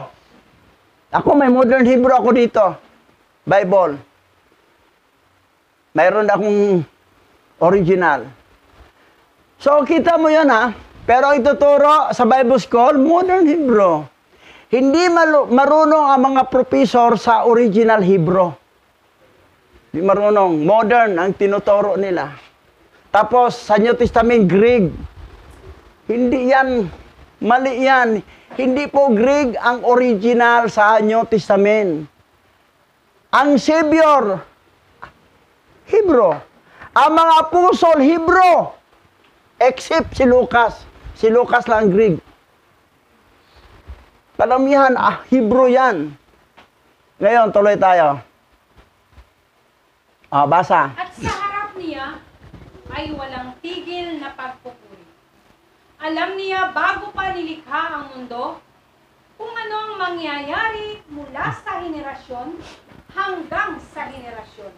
Ako may modern Hebrew ako dito. Bible. Mayroon akong original. So, kita mo yan ha. Pero ituturo sa Bible School, modern Hebrew. Hindi marunong ang mga professor sa original Hebrew. Hindi marunong. Modern ang tinuturo nila. Tapos, sa New Testament, Greek. Hindi yan. Mali yan. Hindi po Greek ang original sa New Testament. Ang Savior, Hebrew. Ang mga apostol, Hebrew. Except si Lucas. Si Lucas lang Greek. Kalamihan, Hebrew yan. Ngayon, tuloy tayo. Basa. At sa harap niya ay walang tigil na pagpupuri. Alam niya bago pa nilikha ang mundo kung ano ang mangyayari mula sa henerasyon hanggang sa henerasyon.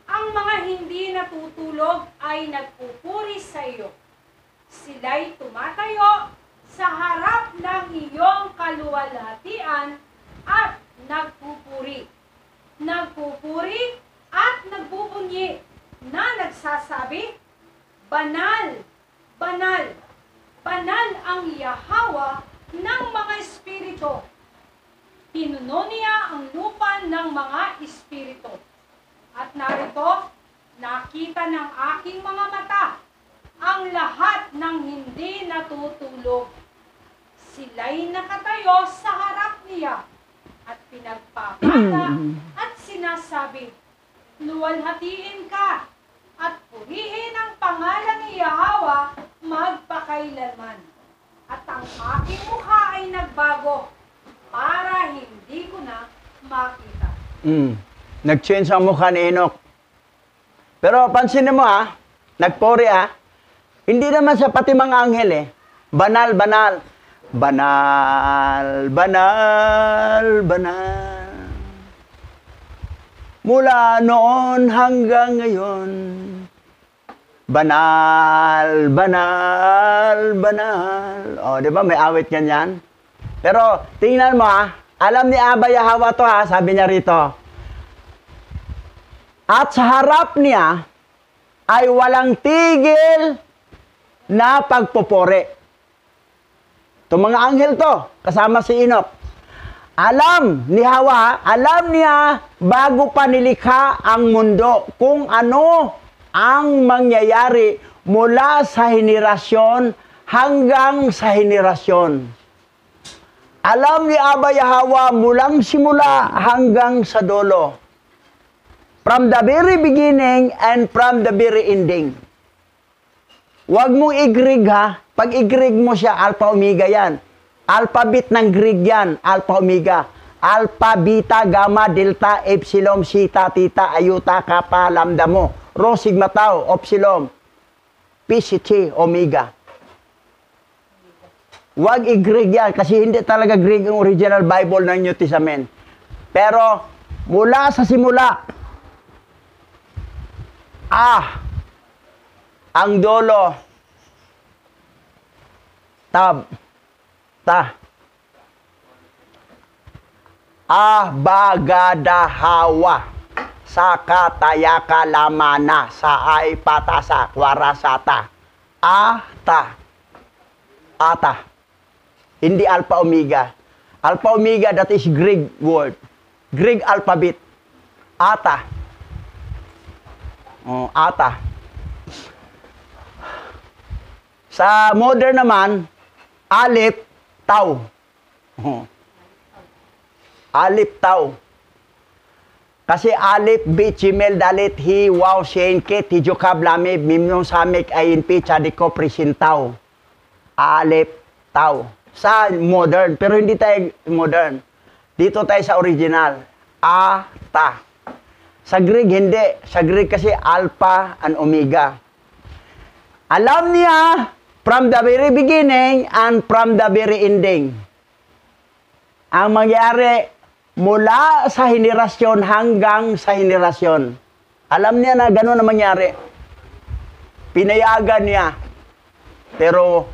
Ang mga hindi natutulog ay nagpupuri sa iyo. Sila'y tumatayo sa harap ng iyong kaluwalhatian at nagpupuri. Nagpupuri at nagbubunyi na nagsasabi, Banal, banal, banal ang Yahawa ng mga espiritu. Pinuno niya ang lupa ng mga espiritu. At narito, nakita ng aking mga mata ang lahat ng hindi natutulog. Sila'y nakatayo sa harap niya at pinagpapata at sinasabi, luwalhatiin ka at purihin ang pangalan ni Yahawa magpakailanman. At ang aking mukha ay nagbago para hindi ko na makita. Nag-change ang mukha ni Enoch. Pero pansinin mo nagpuri hindi naman siya pati mga anghel Banal, banal. Banal, banal, banal. Mula noon hanggang ngayon. Banal, banal, banal. Di ba may awit ganyan? Pero tingnan mo alam ni Abba Yahawa to sabi niya rito. At sa harap niya ay walang tigil na pagpupuri. Itong mga anghel to, kasama si Enoch. Alam ni Hawa, alam niya bago pa nilikha ang mundo kung ano ang mangyayari mula sa henerasyon hanggang sa henerasyon. Alam ni Abba Yahawa mulang simula hanggang sa dulo. From the very beginning and from the very ending. Huwag mong i-Greek Pag i-Greek mo siya, alpha, omega yan. Alphabet ng Greek yan, alpha, omega. Alpha, beta, gamma, delta, epsilon, zeta, theta, iota, kappa, lambda mo. Rho, sigma, tau, epsilon. Pi, chi, omega. Huwag i-Greek yan kasi hindi talaga Greek ang original Bible ng New Testament. Pero mula sa simula, ang dolo, Bagadahawa, Sakatayaka lamana, Saay patasa, Warasata, Ata. Hindi alpha omega. Alpha omega, that is Greek word. Greek alphabet. Ata. Ata. Sa modern naman, Alip, Tau. Alip, Tau. Kasi Alip, Bit, Gimel, Dalit, Hi, Waw, Shen, Ket, Hijokab, Lamib, Mimnong, Samik, Ayin, Pi, Chadiko, Prisin, Tau. Alip, Tau. Sa modern, pero hindi tayo modern. Dito tayo sa original. Ata. Sa Greek, hindi. Sa Greek kasi Alpha and Omega. Alam niya from the very beginning and from the very ending. Ang mangyari mula sa henerasyon hanggang sa henerasyon. Alam niya na gano'n na mangyari. Pinayagan niya. pero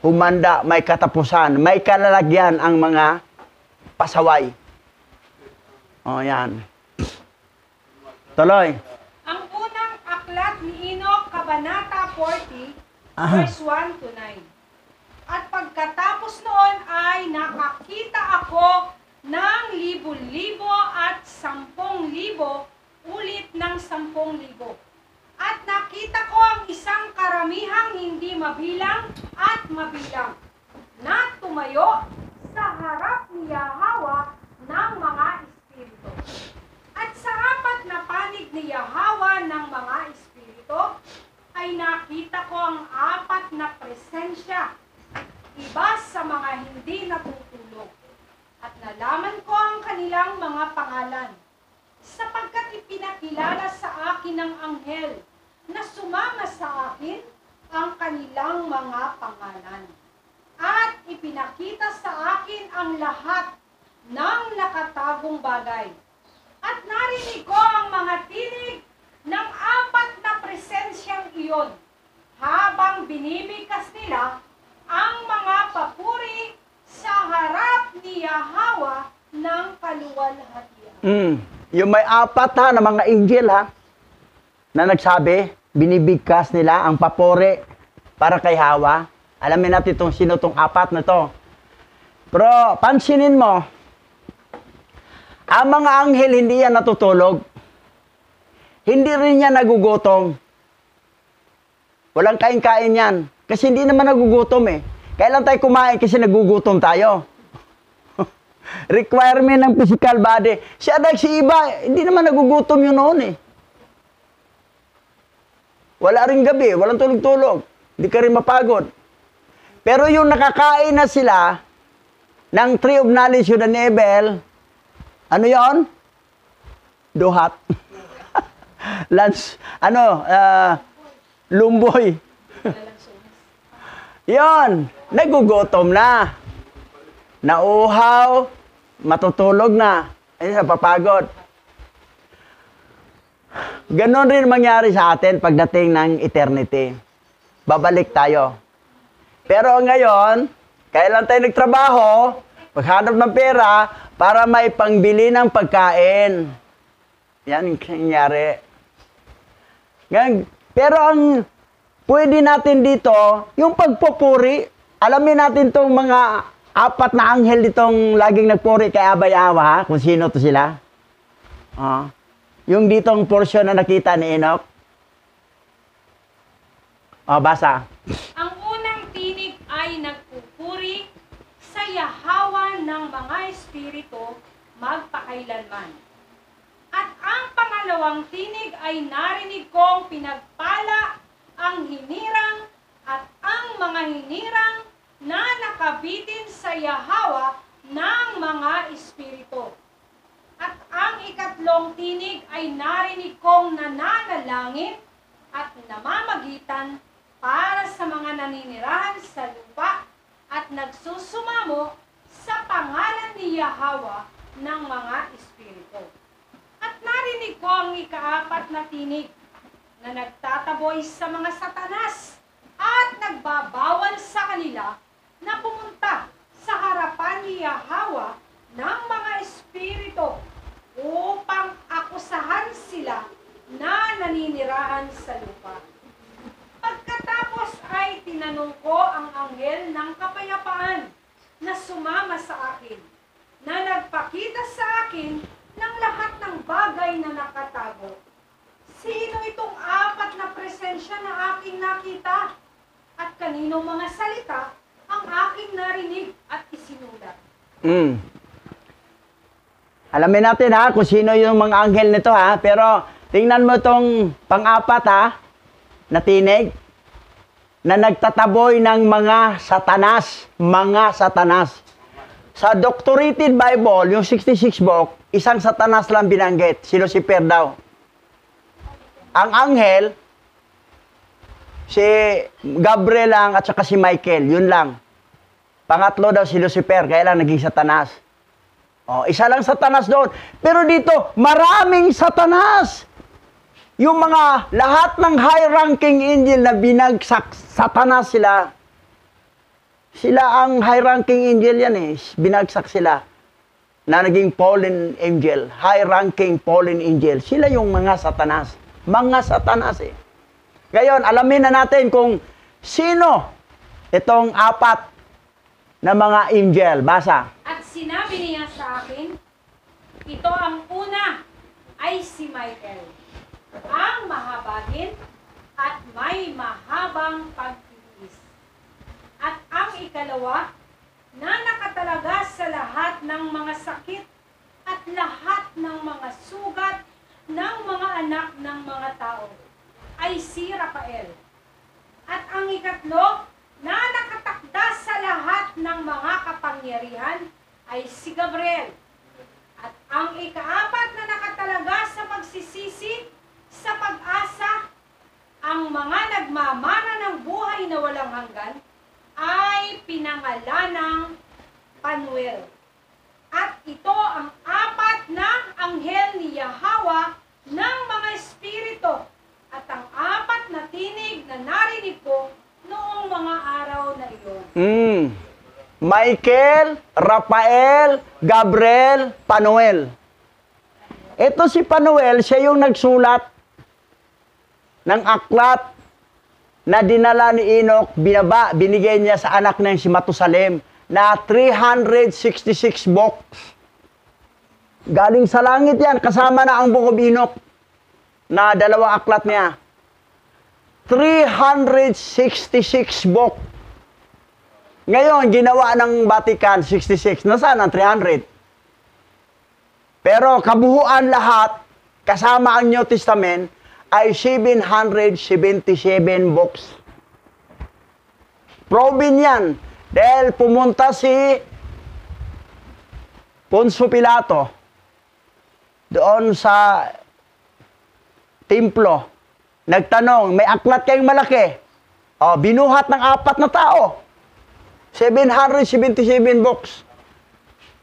humanda, may katapusan, may kalalagyan ang mga pasaway. O, yan. Tuloy. Ang unang aklat ni Enoch, Kabanata 40, verse 1 to 9. At pagkatapos noon ay nakakita ako ng 1,000,000 at 10,000 ulit ng 10,000. At nakita ko ang isang karamihang hindi mabilang at mabilang na tumayo sa harap ni Yahweh ng mga espiritu. At sa apat na panig ni Yahweh ng mga espiritu ay nakita ko ang apat na presensya, iba sa mga hindi natutulog. At nalaman ko ang kanilang mga pangalan, sapagkat ipinakilala sa akin ng anghel na sumama sa akin ang kanilang mga pangalan. At ipinakita sa akin ang lahat ng nakatagong bagay. At narinig ko ang mga tinig ng apat na presensyang iyon, habang binibigkas nila ang mga papuri sa harap ni Yahweh ng kaluwalhatian. Yung may apat ha, na mga angel ha, na nagsabi, binibigkas nila ang papuri para kay Hawa. Alamin natin sino tong apat na to. Pero pansinin mo, ang mga anghel hindi yan natutulog. Hindi rin yan nagugutom. Walang kain-kain yan. Kasi hindi naman nagugutom eh. Kailan tayo kumain kasi nagugutom tayo? Requirement ng physical body. Si Adag, si iba, hindi naman nagugutom yun noon eh. Wala rin gabi, walang tulog-tulog. Hindi ka rin mapagod. Pero yung nakakain na sila ng tree of knowledge yun na Nebel, ano yon? Duhat. Lunch, lumboy. Yon, nagugutom na. Nauhaw, matutulog na. Ay, sa papagod. Ganon rin mangyari sa atin pagdating ng eternity. Babalik tayo. Pero ngayon, kailan tayo nagtrabaho, paghanap ng pera, para may pangbili ng pagkain. Yan ang nangyari. Pero ang pwede natin dito, yung pagpupuri, alamin natin itong mga apat na anghel ditong laging nagpuri kay Abay Awa, kung sino to sila. Yung ditong portion na nakita ni Enoch. Basa. Ang unang tinig ay nagpupuri sa Yahweh ng mga espiritu magpakailanman. At ang pangalawang tinig ay narinig kong pinagpala ang hinirang at ang mga hinirang na nakabitin sa Yahweh ng mga espiritu. At ang ikatlong tinig ay narinig kong nananalangin at namamagitan para sa mga naninirahan sa lupa at nagsusumamo sa pangalan ni Yahweh ng mga espiritu. At narinig ko ang ikaapat na tinig na nagtataboy sa mga satanas at nagbabawal sa kanila na pumunta sa harapan ni Yahweh ng mga espiritu upang akusahan sila na naninirahan sa lupa. Pagkatapos ay tinanong ko ang anghel ng kapayapaan na sumama sa akin, na nagpakita sa akin ng lahat ng bagay na nakatago. Sino itong apat na presensya na aking nakita? At kaninong mga salita ang aking narinig at isinulat? Alamin natin ha, kung sino yung mga anghel nito ha. Pero tingnan mo itong pang-apat ha, na tinig, na nagtataboy ng mga satanas. Mga satanas. Sa Doctorated Bible, yung 66 book, isang satanas lang binanggit. Si Lucifer daw. Ang anghel, si Gabriel lang at saka si Michael. Yun lang. Pangatlo daw si Lucifer, kaya lang naging satanas. Isa lang satanas doon. Pero dito, maraming satanas. yung mga lahat ng high-ranking angel na binagsak, Satanas sila. Sila ang high-ranking angel yan eh. Binagsak sila na naging fallen angel. High-ranking fallen angel. Sila yung mga Satanas. Mga Satanas eh. Ngayon, alamin na natin kung sino itong apat na mga angel. Basa. At sinabi niya sa akin, ito ang una ay si Michael, ang mahabagin at may mahabang pagtitiis. At ang ikalawa, na nakatalaga sa lahat ng mga sakit at lahat ng mga sugat ng mga anak ng mga tao, ay si Rafael. At ang ikatlo, na nakatakda sa lahat ng mga kapangyarihan, ay si Gabriel. At ang ikaapat na nakatalaga sa pagsisisi, sa pag-asa, ang mga nagmamana ng buhay na walang hanggan, ay pinangalanang Panuel. At ito ang apat na anghel ni Yahweh ng mga espiritu, at ang apat na tinig na narinig ko noong mga araw na iyon. Michael, Rafael, Gabriel, Panuel. Ito si Panuel, siya yung nagsulat ng aklat na dinala ni Enoch, binigay niya sa anak ng si Matusalem na 366 books. Galing sa langit yan, kasama na ang Book of Enoch na dalawang aklat niya. 366 books. Ngayon, ginawa ng Vatican 66. Nasaan ang 300? Pero kabuuan lahat, kasama ang New Testament, ay 777 books. Proven yan. Dahil pumunta si Poncio Pilato doon sa templo. Nagtanong, may aklat kayong malaki? O, binuhat ng 4 na tao. 777 books.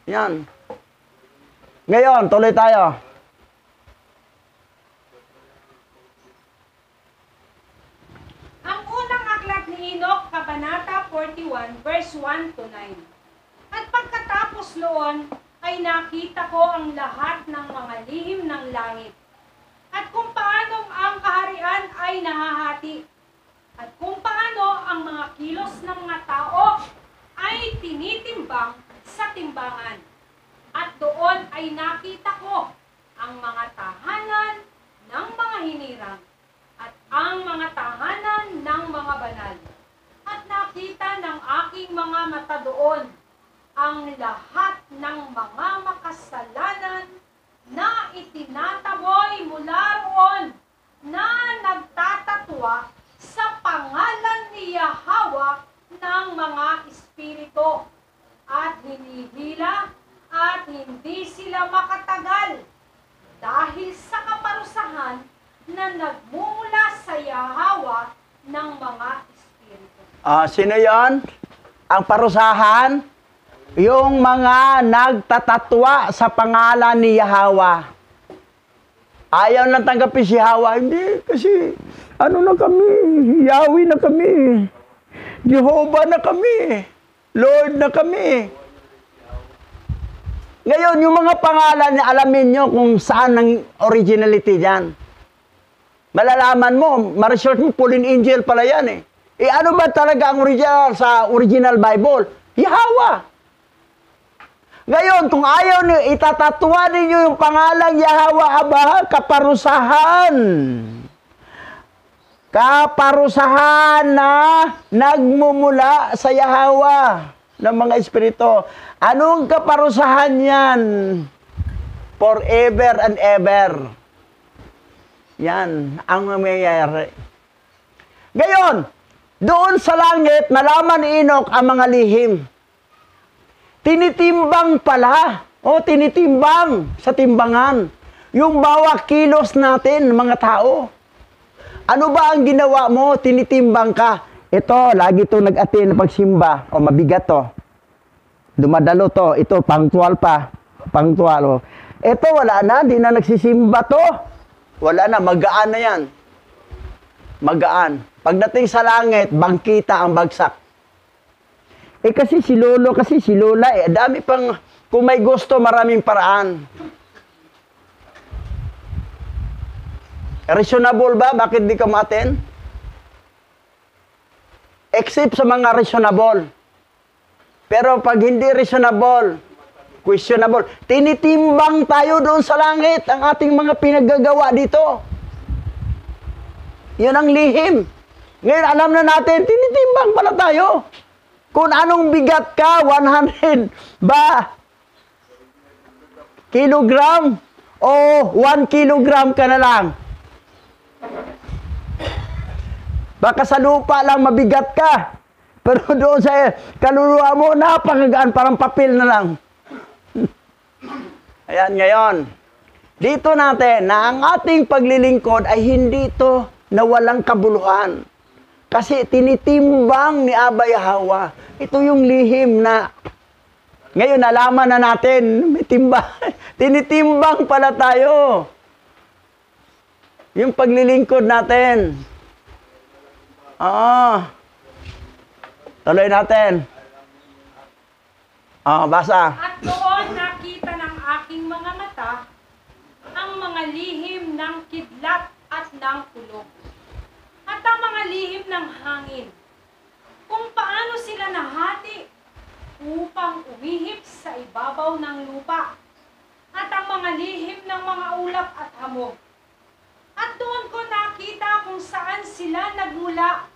Yan. Ngayon, tuloy tayo. Ang unang aklat ni Enoch, Kabanata 41, verse 1 to 9. At pagkatapos noon, ay nakita ko ang lahat ng mga lihim ng langit. At kung paano ang kaharian ay nahahati. At kung paano ang mga kilos ng mga tao ay tinitimbang sa timbangan. At doon ay nakita ko ang mga tahanan ng mga hinirang at ang mga tahanan ng mga banal. At nakita ng aking mga mata doon ang lahat ng mga makasalanan na itinataboy mula roon na nagtatatwa sa pangalan ni Yahweh ng mga espiritu at hinihila at hindi sila makatagal dahil sa kaparusahan na nagmumula sa Yahweh ng mga espiritu. Sino yon? Ang parusahan? Yung mga nagtatatwa sa pangalan ni Yahweh. Ayaw nang tanggapin si Yahweh. Hindi, kasi ano na kami? Yahweh na kami. Jehovah na kami. Lord na kami. Ngayon, yung mga pangalan, alamin nyo kung saan ang originality dyan. Malalaman mo, ma-research mo, fallen angel pala yan eh. Ano ba talaga ang original sa original Bible? Yahweh. Ngayon, kung ayaw niyo, itatatwa ninyo yung pangalang Yahweh, aba, kaparusahan. Kaparusahan na nagmumula sa Yahweh ng mga espiritu. Anong kaparusahan yan? Forever and ever. Yan ang mangyayari. Ngayon, doon sa langit, nalaman ni Enoch ang mga lihim. Tinitimbang pala. Tinitimbang sa timbangan. Yung bawat kilos natin, mga tao. Ano ba ang ginawa mo? Tinitimbang ka. Ito, lagi ito nag-attend na pagsimba. Mabigat to. Dumadalo to. Ito, pangtual pa. Pangtual. Ito, wala na. Di na nagsisimba to. Wala na, magaan na yan. Magaan. Pagdating sa langit, bangkita ang bagsak. Kasi si Lolo, kasi si Lola, dami pang, kung may gusto, maraming paraan. Reasonable ba? Bakit di ka ma-attend? Except sa mga reasonable. Pero pag hindi reasonable, questionable, tinitimbang tayo doon sa langit ang ating mga pinaggagawa dito. Yun ang lihim. Ngayon, alam na natin, tinitimbang pala tayo. Kung anong bigat ka, 100 ba? Kilogram? O 1 kilogram ka na lang? Baka sa lupa lang mabigat ka. Pero doon sa kaluluwa mo, napakagaan, parang papel na lang. Ayan, ngayon. Dito natin na ang ating paglilingkod ay hindi ito na walang kabuluhan. Kasi tinitimbang ni Abba Yahweh. Ito yung lihim na ngayon nalaman na natin, may timbang. Tinitimbang pala tayo. Yung paglilingkod natin. Tuloy natin. Basa. At doon nakita ng aking mga mata ang mga lihim ng kidlat at ng kulog. At ang mga lihim ng hangin. Kung paano sila nahati upang umihip sa ibabaw ng lupa. At ang mga lihim ng mga ulap at hamog. At doon ko nakita kung saan sila nagmula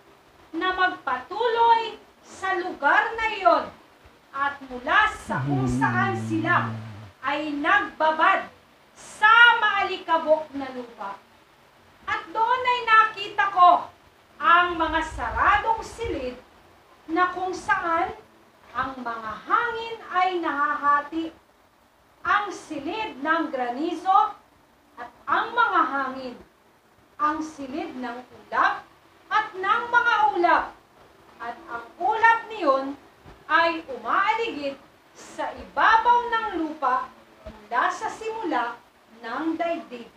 na magpatuloy sa lugar na iyon. At mula sa kung saan sila ay nagbabad sa maalikabok na lupa. At doon ay nakita ko ang mga saradong silid na kung saan ang mga hangin ay nahahati. Ang silid ng granizo at ang mga hangin. Ang silid ng ulap at ng mga ulap. At ang ulap niyon ay umaaligid sa ibabaw ng lupa mula sa simula ng daigdig.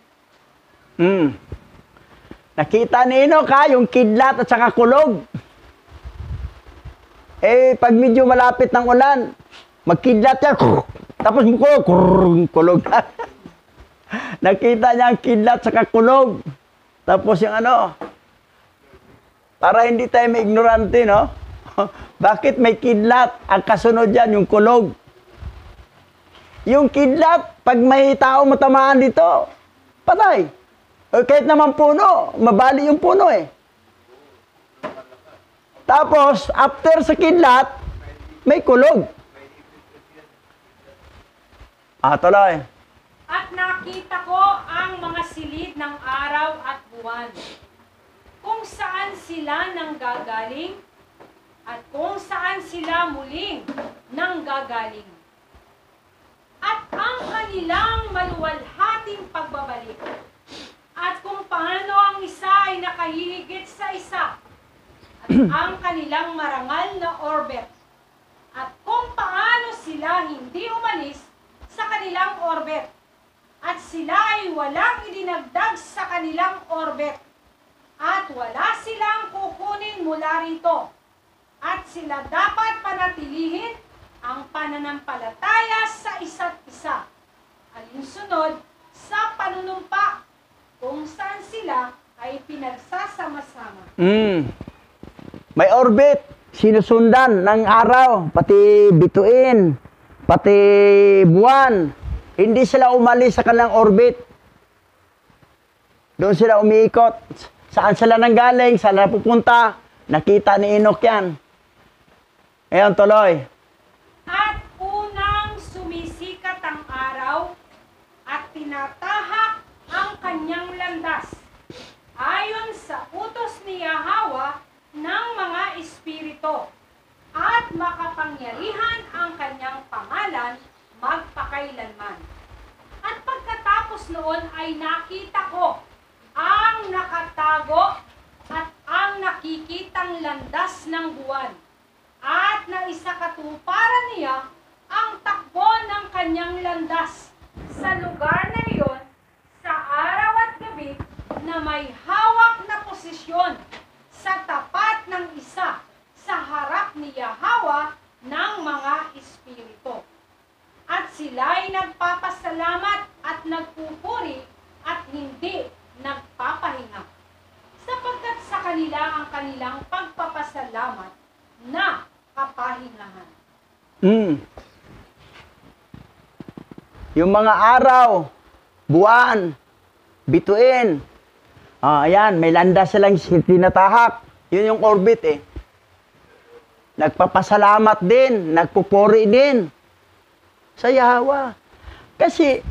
Nakita ni Enoch yung kidlat at saka kulog. Pag medyo malapit ng ulan, magkidlat yan, tapos kulog na. Nakita niya ang kidlat at saka kulog. Tapos yung para hindi tayo may ignorante, no? Bakit may kidlat? Ang kasunod yan, yung kulog. Yung kidlat, pag may tao matamaan dito, patay. Kahit naman puno, mabali yung puno eh. Tapos, after sa kidlat, may kulog. Tuloy. At nakita ko ang mga silid ng araw at buwan, kung saan sila nanggagaling, at kung saan sila muling nanggagaling. At ang kanilang maluwalhating pagbabalik, at kung paano ang isa ay nakahihigit sa isa, at ang kanilang marangal na orbit, at kung paano sila hindi umalis sa kanilang orbit, at sila ay walang idinagdag sa kanilang orbit, at wala silang kukunin mula rito, at sila dapat panatilihin ang pananampalataya sa isa't isa, alinsunod sa panunumpa, kung saan sila ay pinagsasama-sama. May orbit, sinusundan ng araw, pati bituin, pati buwan. Hindi sila umalis sa kanilang orbit. Doon sila umiikot. Saan sila nanggaling, saan sila pupunta. Nakita ni Enoch yan. Ayan, tuloy. At unang sumisikat ang araw at tinatahak ang kanyang landas ayon sa utos ni Yahweh ng mga espiritu at makapangyarihan ang kanyang pangalan magpakailanman. At pagkatapos noon ay nakita ko ang nakatago at ang nakikitang landas ng buwan at naisakatuparan niya ang takbo ng kanyang landas sa lugar na iyon sa araw at gabi na may hawak na posisyon sa tapat ng isa sa harap ni Yahweh ng mga espiritu. At sila'y nagpapasalamat at nagpupuri at hindi nagpapahinga, sapagkat sa kanila ang kanilang pagpapasalamat na kapahingahan. Yung mga araw, buwan, bituin. Ayan, may landas silang tinatahak. Yun yung orbit eh. Nagpapasalamat din, nagpupuri din sa Yahweh. Kasi,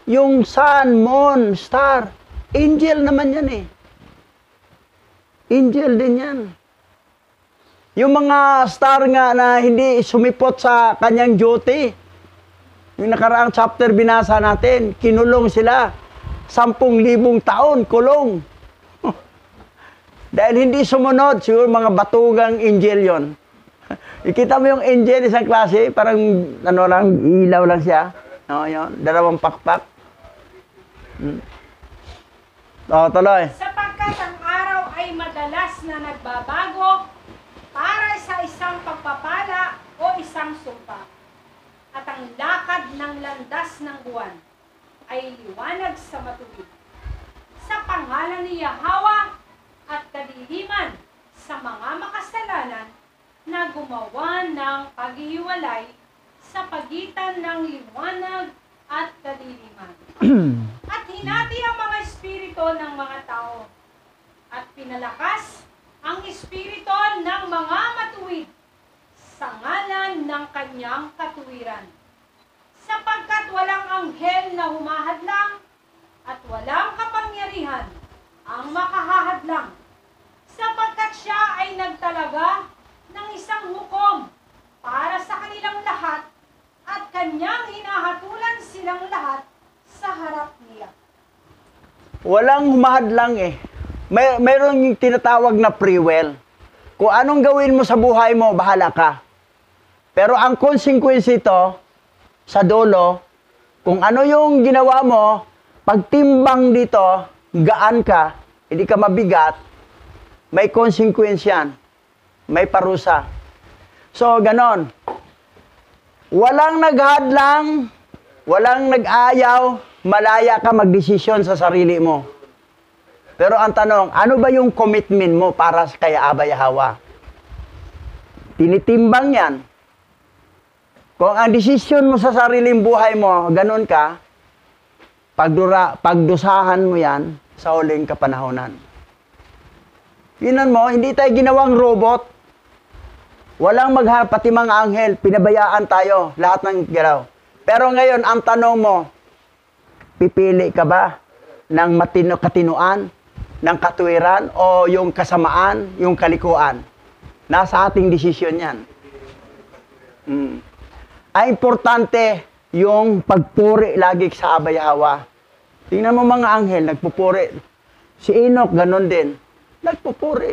yung sun, moon, star, angel naman yan eh. Angel din yan. Yung mga star nga na hindi sumipot sa kanyang duty, yung nakaraang chapter binasa natin, kinulong sila. 10,000 taon, kulong. Dahil hindi sumunod, siguro mga batugang angel yon. Ikita mo yung angel, isang klase, parang ilaw lang siya. Yun, 2 pakpak. Tuloy. Sapagkat ang araw ay madalas na nagbabago para sa isang pagpapala o isang sumpa. At ang lakad ng landas ng buwan ay liwanag sa matuwid. Sa pangalan ni Yahweh at kadiliman sa mga makasalanan na gumawa ng paghihiwalay sa pagitan ng liwanag at kadiliman. At hinati ang mga espiritu ng mga tao at pinalakas ang espiritu ng mga matuwid sa ngalan ng kanyang katuwiran. Sapagkat walang anghel na humahadlang at walang kapangyarihan ang makahahadlang, sapagkat siya ay nagtalaga ng isang hukom para sa kanilang lahat at kanyang hinahatulan silang lahat sa harap niya. Walang humahadlang eh. Mayroon yung tinatawag na free will. Kung anong gawin mo sa buhay mo, bahala ka. Pero ang consequence ito, sa dulo, kung ano yung ginawa mo, pagtimbang dito, gaan ka, hindi ka mabigat, may consequence yan. May parusa. So, ganon. Walang naghadlang, walang nag-ayaw, malaya ka magdesisyon sa sarili mo. Pero ang tanong, ano ba yung commitment mo para kay Abba Yahweh? Tinitimbang yan. Kung ang desisyon mo sa sariling buhay mo, ganun ka, pagdusahan mo yan sa huling kapanahonan. Yun mo, hindi tayo ginawang robot. Walang maghanap, pati mga anghel, pinabayaan tayo, lahat ng galaw. Pero ngayon, ang tanong mo, pipili ka ba ng katinuan, ng katuwiran, o yung kasamaan, yung kalikuan? Nasa ating desisyon yan. Ay importante yung pagpuri lagi sa Abba Yahweh. Tingnan mo mga anghel, nagpupuri. Si Enoch, ganun din. Nagpupuri.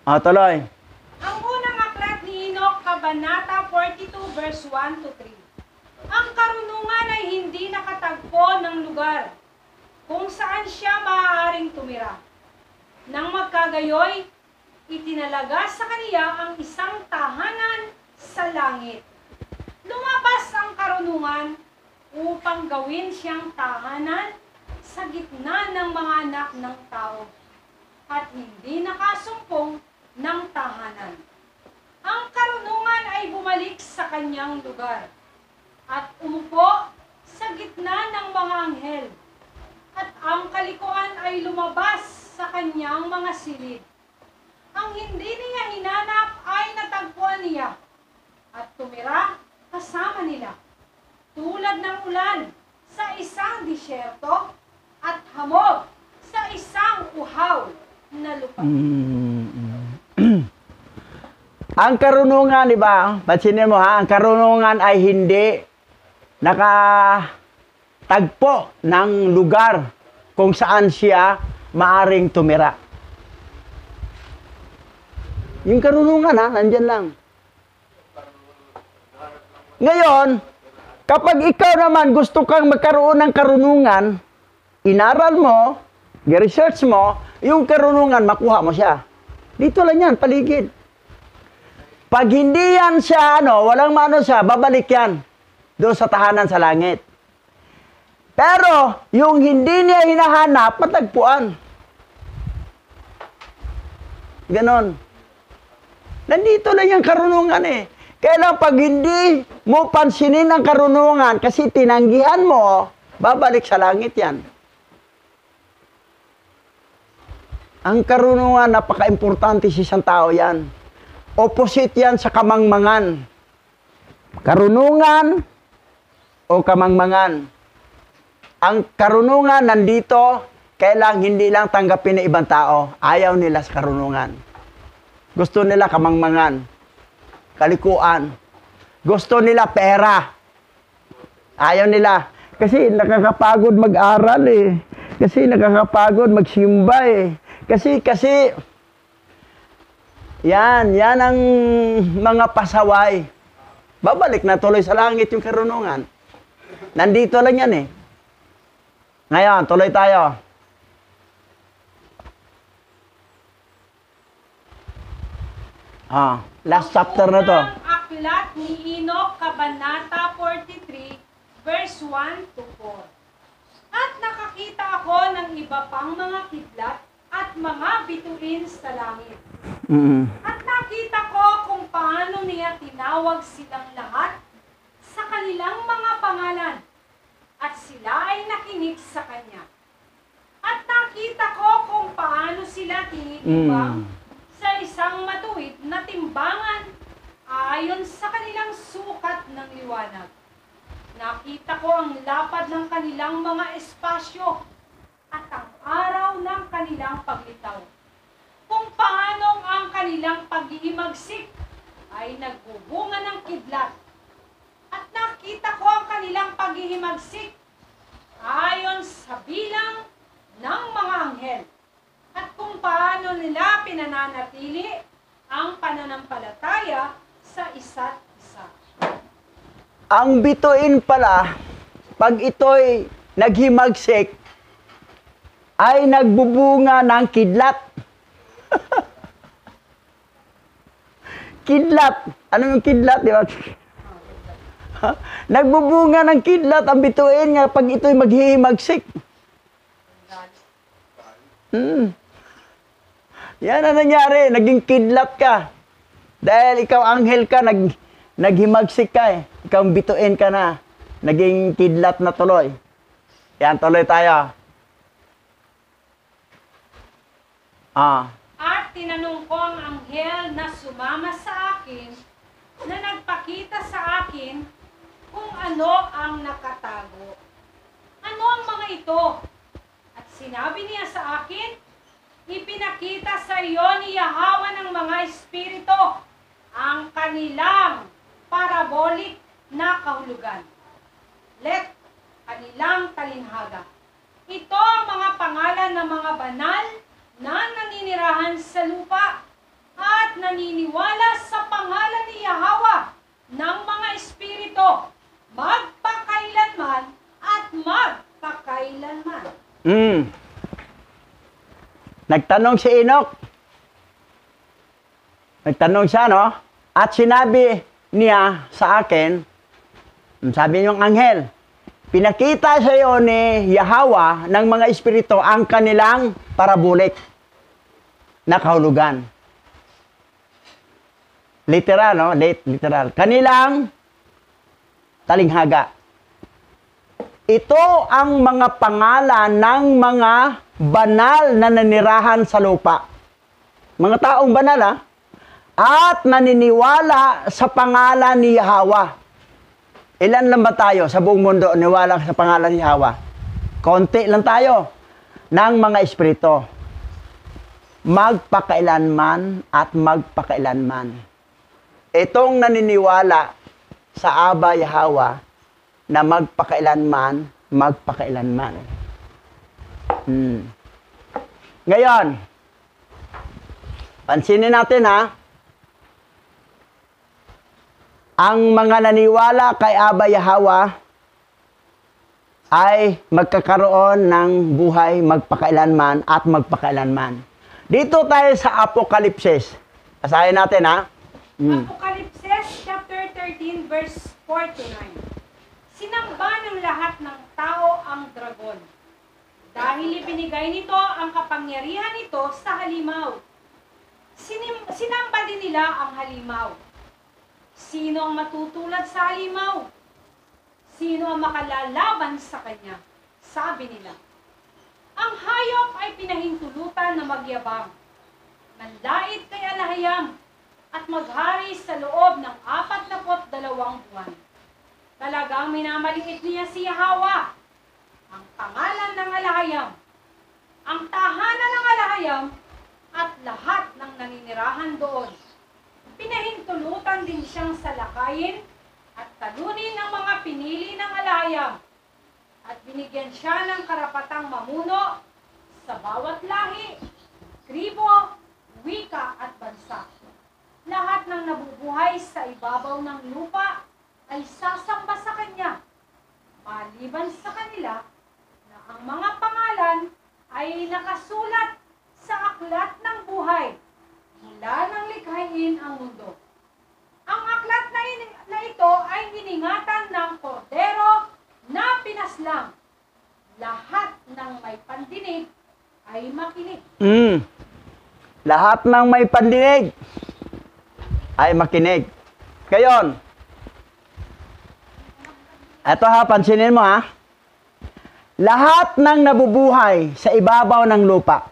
Tuloy. Ang unang aklat ni Enoch, Kabanata 42, verse 1 to 3. Ang karunungan ay hindi nakatagpo ng lugar kung saan siya maaaring tumira. Nang magkagayoy, itinalaga sa kaniya ang isang tahanan sa langit. Lumabas ang karunungan upang gawin siyang tahanan sa gitna ng mga anak ng tao at hindi nakasumpong ng tahanan. Ang karunungan ay bumalik sa kanyang lugar at umupo sa gitna ng mga anghel at ang kalikuan ay lumabas sa kanyang mga silid. Ang hindi niya hinanap ay natagpuan niya at tumira kasama nila, tulad ng ulan sa isang disyerto at hamog sa isang uhaw na lupa. Ang karunungan, di ba? Pansinin mo ha, ang karunungan ay hindi nakatagpo ng lugar kung saan siya maaring tumira. Yung karunungan ha, nandyan lang. Ngayon, kapag ikaw naman gusto kang magkaroon ng karunungan, inaral mo, i-research mo, yung karunungan, makuha mo siya. Dito lang yan, paligid. Pag hindi yan siya, walang mano siya, babalik yan doon sa tahanan sa langit. Pero, yung hindi niya hinahanap, matagpuan. Ganon. Nandito lang yung karunungan eh. Kaya lang pag hindi mo pansinin ang karunungan kasi tinanggihan mo, babalik sa langit yan. Ang karunungan, napaka-importante sa isang tao yan. Opposite yan sa kamangmangan. Karunungan o kamangmangan. Ang karunungan nandito, kailang hindi lang tanggapin ng ibang tao. Ayaw nila sa karunungan. Gusto nila kamangmangan. Kalikuan. Gusto nila pera. Ayaw nila. Kasi nakakapagod mag-aral eh. Kasi nakakapagod magsimba eh. Kasi, yan ang mga pasaway. Babalik na tuloy sa langit yung karunungan. Nandito lang yan eh. Ngayon, tuloy tayo. Last chapter na to. Ang aklat ni Enoch, Kabanata 43, verse 1 to 4. At nakakita ako ng iba pang mga kidlat at mga bituin sa langit. At nakita ko kung paano niya tinawag silang lahat sa kanilang mga pangalan. At sila ay nakinig sa kanya. At nakita ko kung paano sila tinitimbang sa isang matuwid na timbangan ayon sa kanilang sukat ng liwanag. Nakita ko ang lapad ng kanilang mga espasyo at ang araw ng kanilang paglitaw. Kung paano ang kanilang paghihimagsik ay nagbubunga ng kidlat. At nakita ko ang kanilang paghihimagsik ayon sa bilang ng mga anghel. At kung paano nila pinananatili ang pananampalataya sa isa't isa. Ang bituin pala, pag ito'y naghimagsik, ay nagbubunga ng kidlat. Kidlat. Ano yung kidlat, di ba? Nagbubunga ng kidlat ang bituin nga pag ito'y maghihimagsik. Yan ang nangyari. Naging kidlat ka. Dahil ikaw anghel ka, naghimagsik ka eh. Ikaw bituin ka na. Naging kidlat na tuloy. Yan, tuloy tayo. At tinanong ko ang anghel na sumama sa akin, na nagpakita sa akin kung ano ang nakatago. Ano ang mga ito? At sinabi niya sa akin, ipinakita sa iyo ni Yahweh ng mga espiritu ang kanilang parabolic na kahulugan. Let kanilang talinhaga. Ito ang mga pangalan ng mga banal na naninirahan sa lupa at naniniwala sa pangalan ni Yahweh ng mga espiritu magpakailanman at magpakailanman. Nagtanong si Enoch. Nagtanong siya, no? At sinabi niya sa akin, sabi niyong anghel, pinakita sa iyo ni Yahweh ng mga espiritu ang kanilang parabolic na kahulugan. Literal, no? Literal. Kanilang talinghaga. Ito ang mga pangalan ng mga banal na nanirahan sa lupa. Mga taong banal, ha? At naniniwala sa pangalan ni Yahweh. Ilan lang ba tayo sa buong mundo niwala sa pangalan ni Yahweh? Konti lang tayo ng mga espiritu. Magpakailanman at magpakailanman. Itong naniniwala sa Aba Yahweh na magpakailanman, magpakailanman. Ngayon, pansinin natin ha. ang mga naniwala kay Abba Yahweh ay magkakaroon ng buhay magpakailanman at magpakailanman. Dito tayo sa Apokalipsis. Basahin natin, ha? Apokalipsis chapter 13 verse 49. Sinamba ng lahat ng tao ang dragon, dahil ibinigay nito ang kapangyarihan nito sa halimaw. Sinamba din nila ang halimaw. Sino ang matutulad sa halimaw? Sino ang makalalaban sa kanya? Sabi nila. Ang hayop ay pinahintulutan na magyabang, manlait kay Alahayam, at maghari sa loob ng 42 buwan. Talagang minamaliit niya si Yahweh, ang pangalan ng Alahayam, ang tahanan ng Alahayam, at lahat ng naninirahan doon. Pinahintulutan din siyang salakayin at talunin ng mga pinili ng Alahayam, at binigyan siya ng karapatang mamuno sa bawat lahi, tribo, wika at bansa. Lahat ng nabubuhay sa ibabaw ng lupa ay sasamba sa kanya, maliban sa kanila na ang mga pangalan ay nakasulat sa aklat ng buhay mula nang likhain ang mundo. Ang aklat na ito ay iningatan ng kordero na pinaslang. Lahat ng may pandinig ay makinig. Lahat ng may pandinig ay makinig. Ngayon, eto ha, pansinin mo ha. Lahat ng nabubuhay sa ibabaw ng lupa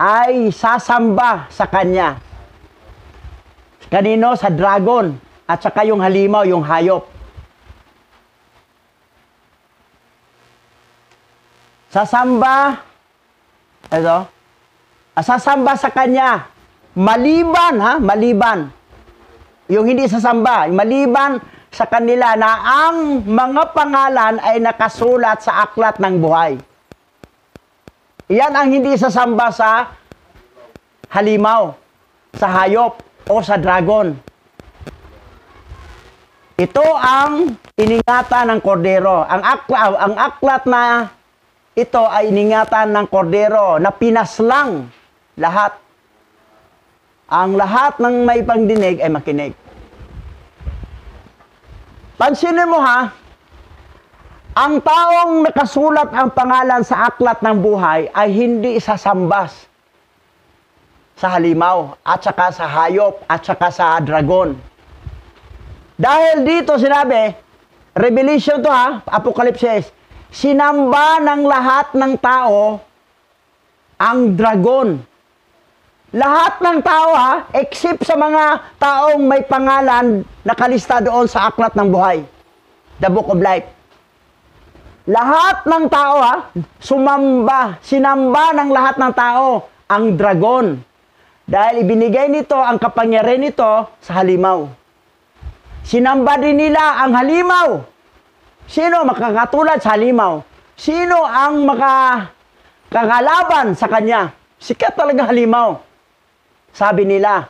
ay sasamba sa kanya. Kanino? Sa dragon at saka yung halimaw, yung hayop. Sasamba, sasamba sa kanya. Maliban, ha? Maliban. Yung hindi sasamba, maliban sa kanila na ang mga pangalan ay nakasulat sa aklat ng buhay. Iyan ang hindi sasamba sa halimaw, sa hayop, o sa dragon. Ito ang iningatan ng kordero. Ang aklat na ito ay iningatan ng kordero na pinaslang lahat. Ang lahat ng may pangdinig ay makinig. Pansinin mo ha, ang taong nakasulat ang pangalan sa aklat ng buhay ay hindi sasambas sa halimaw, at saka sa hayop, at saka sa dragon. Dahil dito sinabi, Revelation to ha, Apokalipsis, sinamba ng lahat ng tao ang dragon. Lahat ng tao ha, except sa mga taong may pangalan nakalista doon sa aklat ng buhay, the book of life. Lahat ng tao ha, sinamba ng lahat ng tao ang dragon. Dahil ibinigay nito ang kapangyarihan nito sa halimaw. Sinamba din nila ang halimaw. Sino makakatulad sa halimaw? Sino ang makakalaban sa kanya? Sikat talaga halimaw. Sabi nila,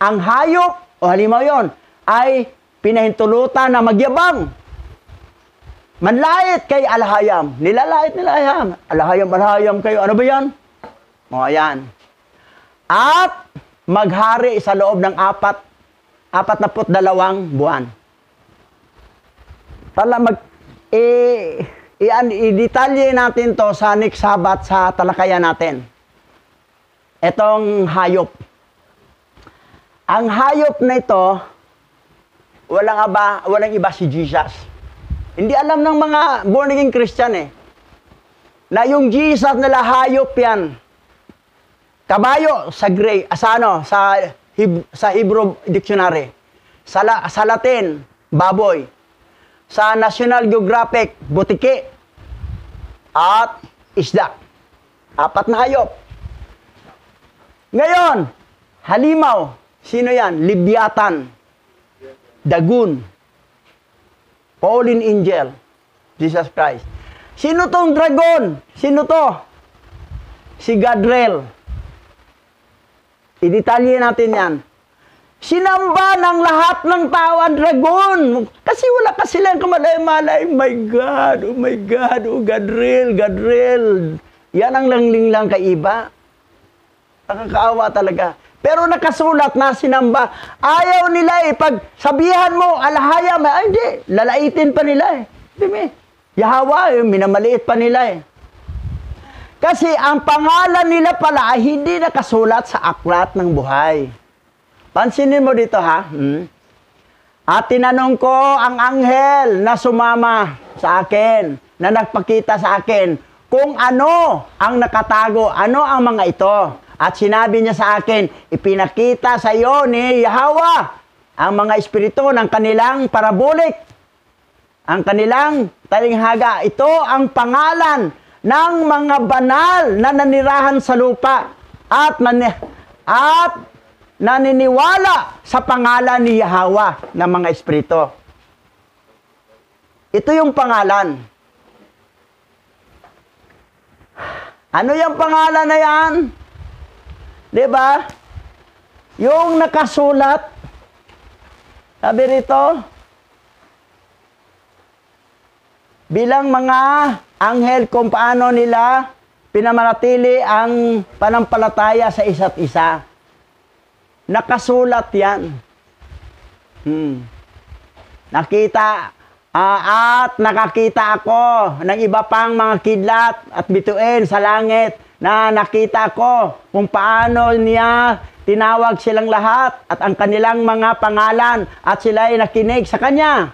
ang hayop o halimaw yon ay pinahintulutan na magyabang. Manlait kay Alahayam. Nilalait nila Alahayam. Alahayam kayo. Ano ba yan? O yan. At maghari sa loob ng 42 buwan. I-detalye natin to sa next Sabat sa talakayan natin. Etong hayop. Ang hayop na ito, walang iba si Jesus. Hindi alam ng mga born-again Christian na yung Jesus nila hayop yan. Kabayo sa sa Hebrew Dictionary. Sa Latin, baboy. Sa National Geographic, butiki. At isda. 4 na hayop. Ngayon, halimaw. Sino yan? Leviathan. Dagon. Fallen angel. Jesus Christ. Sino tong dragon? Sino to? Si Gadriel. I-detalye natin yan. Sinamba ng lahat ng tao ang dragon. Kasi wala ka silang kamalay-malay. My God, oh Gadriel. Yan ang langling lang kay iba. Nakakaawa talaga. Pero nakasulat na sinamba. Ayaw nila pag sabihan mo, alahaya, ay hindi, lalaitin pa nila Diba? Yahawa, minamaliit pa nila Kasi ang pangalan nila pala ay hindi nakasulat sa aklat ng buhay. Pansinin mo dito At tinanong ko ang anghel na sumama sa akin, na nagpakita sa akin, kung ano ang nakatago, ano ang mga ito. At sinabi niya sa akin, ipinakita sa iyo ni Yahweh ang mga espiritu ng kanilang parabolic, ang kanilang talinghaga. Ito ang pangalan ng mga banal na nanirahan sa lupa at naniniwala sa pangalan ni Yahweh ng mga espiritu. Ito yung pangalan. Ano yung pangalan na yan? Diba? Yung nakasulat, sabi rito, bilang mga anghel kung paano nila pinamanatili ang panampalataya sa isa't isa. Nakasulat yan. Nakakita ako ng iba pang mga kidlat at bituin sa langit na nakita ko kung paano niya tinawag silang lahat at ang kanilang mga pangalan at sila ay nakinig sa kanya.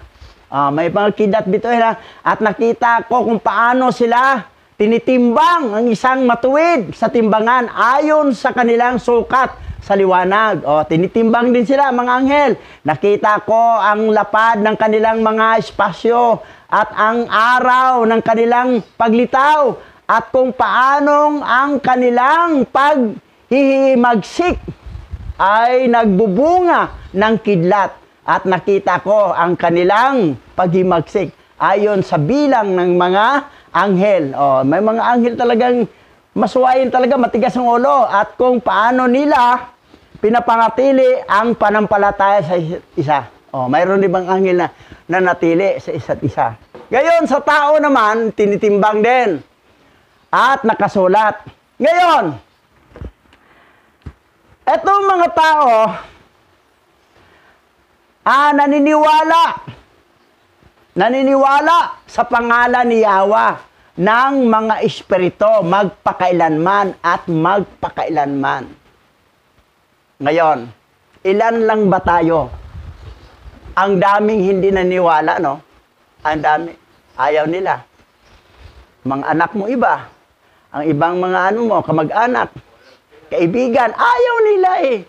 May mga kidlat bituin at nakita ko kung paano sila tinitimbang ang isang matuwid sa timbangan ayon sa kanilang sukat sa liwanag. Tinitimbang din sila, mga anghel. Nakita ko ang lapad ng kanilang mga espasyo at ang araw ng kanilang paglitaw at kung paanong ang kanilang paghihimagsik ay nagbubunga ng kidlat. At nakita ko ang kanilang paghimagsik ayon sa bilang ng mga anghel. May mga anghel talagang masuwayin talaga, matigas ang ulo. At kung paano nila pinapangatili ang panampalataya sa isa. Mayroon din bang anghel na nanatili sa isa't isa. Ngayon, sa tao naman, tinitimbang din. At nakasulat. Ngayon, etong mga tao, naniniwala sa pangalan ni Yahweh ng mga espiritu magpakailanman at magpakailanman. Ngayon, ilan lang ba tayo? Ang daming hindi naniwala, no? Ang dami. Ayaw nila. Mga anak mo iba. Ang ibang mga kamag-anak, kaibigan, ayaw nila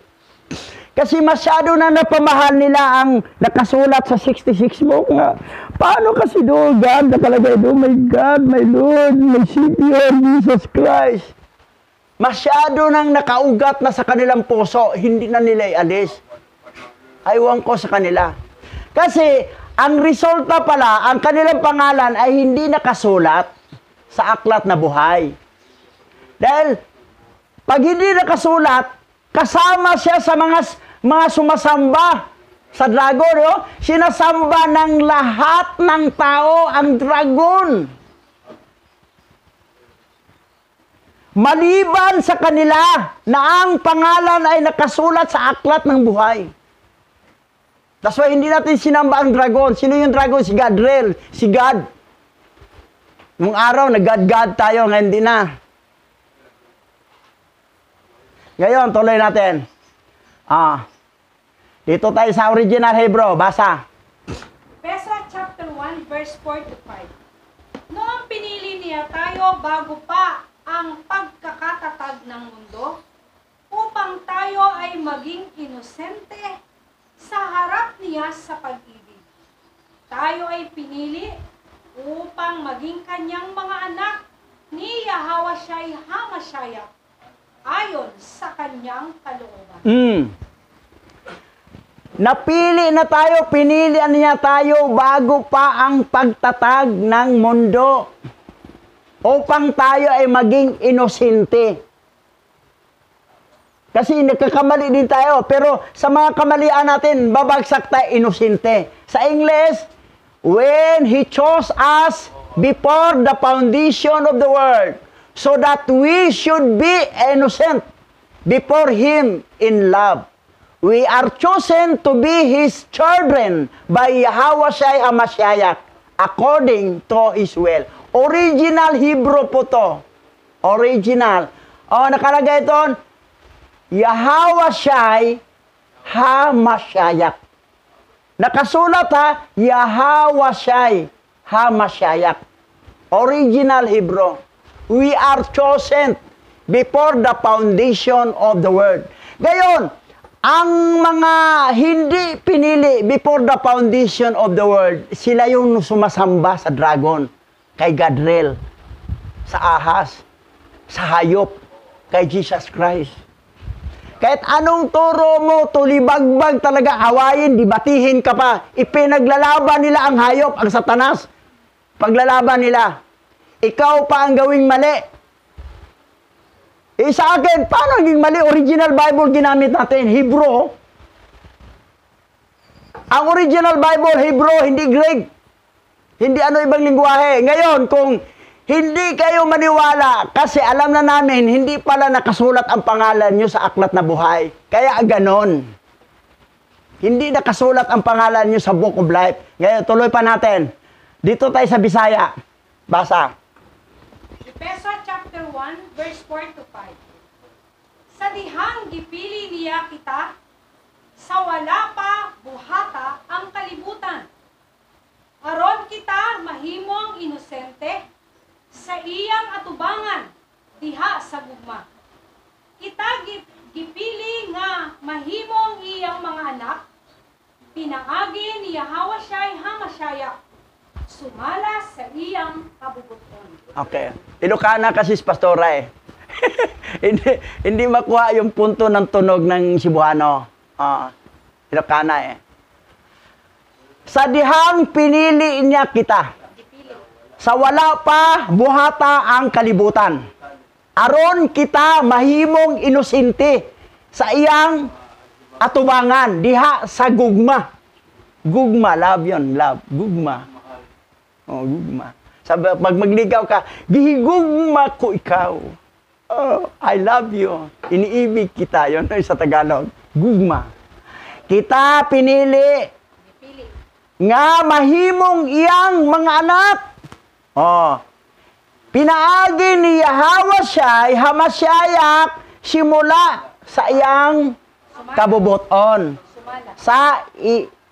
Kasi masyado na napamahal nila ang nakasulat sa 66 book nga. Paano kasi doon, God, nakalagay doon, my God, my Lord, my Savior, Jesus Christ. Masyado nang nakaugat na sa kanilang puso, hindi na nila ialis. Aywan ko sa kanila. Kasi, ang resulta pala, ang kanilang pangalan ay hindi nakasulat sa aklat na buhay. Dahil, pag hindi nakasulat, kasama siya sa mga sumasamba sa dragon, sinasamba ng lahat ng tao ang dragon. Maliban sa kanila na ang pangalan ay nakasulat sa aklat ng buhay. That's why hindi natin sinamba ang dragon. Sino yung dragon? Si Gadriel, si God. Nung araw, nag-God tayo, ngayon hindi na. Ngayon, tuloy natin. Dito tayo sa original Hebrew. Basa. Pesach chapter 1, verse 4 to 5. Noong pinili niya tayo bago pa ang pagkakatatag ng mundo, upang tayo ay maging inosente sa harap niya sa pag-ibig. Tayo ay pinili upang maging kanyang mga anak ni Yahweh HaMashiach ayon sa kanyang kalooban. Napili na tayo, pinilian niya tayo bago pa ang pagtatag ng mundo upang tayo ay maging inosente. Kasi nagkakamali din tayo. Pero sa mga kamalian natin, babagsak tayo inosente. Sa English, when He chose us before the foundation of the world, so that we should be innocent before Him in love. We are chosen to be His children by Yahweh Shai HaMashiach according to His will. Original Hebrew po to. Original. Nakalagay doon, Yahweh Shai HaMashiach. Nakasulat Yahweh Shai HaMashiach. Original Hebrew. We are chosen before the foundation of the world. Gayon, ang mga hindi pinili before the foundation of the world, sila yung sumasamba sa dragon, kay Gadriel, sa ahas, sa hayop, kay Jesus Christ. Kahit anong turo mo, tulibagbag talaga, awayin, dibatihin ka pa. Ipinaglalaban nila ang hayop, ang satanas. Paglalaban nila. Ikaw pa ang gawing mali. Sa akin, paano naging mali? Original Bible ginamit natin, Hebrew. Ang original Bible, Hebrew, hindi Greek. Hindi ibang lingwahe. Ngayon, kung hindi kayo maniwala, kasi alam na namin, hindi pala nakasulat ang pangalan nyo sa Aklat na Buhay. Kaya ganon. Hindi nakasulat ang pangalan nyo sa Book of Life. Ngayon, tuloy pa natin. Dito tayo sa Bisaya. Basa. Efeso chapter 1, verse 4 to 5. Sa dihang gipili niya kita, sa wala pa buhata ang kalibutan. Aron kita mahimong inosente, sa iyang atubangan, diha sa gugma. Kita gipili nga mahimong iyang mga anak, pinaagi ni Yahweh Shai HaMashiach, sumala sa iyang kabubuton. Okay. Ilocana kasi si Pastora hindi makuha yung punto ng tunog ng Cebuano. Ilocana Sa dihang pinili niya kita. Sa wala pa buhata ang kalibutan. Aron kita mahimong inosente sa iyang atubangan diha sa gugma. Gugma, love yun, love. Gugma. Gugma. Sabi, pag magligaw ka, gihigugma ko ikaw. I love you. Iniibig kita. Yun sa Tagalog. Gugma. Kita pinili nga mahimong iyang mga anak. Pinaagi ni Yahweh Shai HaMashiach simula sa iyang kabubuton. Sa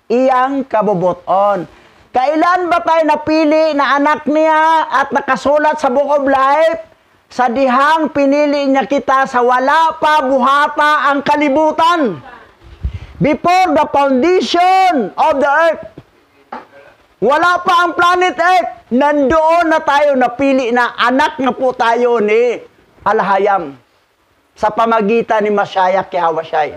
iyang kabubuton. Kailan ba tayo napili na anak niya at nakasulat sa Book of Life? Sa dihang pinili niya kita sa wala pa buhata ang kalibutan. Before the foundation of the earth. Wala pa ang planet Earth. Nandoon na tayo napili na anak na po tayo ni Alhayam. Sa pamagitan ni Mashiach Yahweh Shai.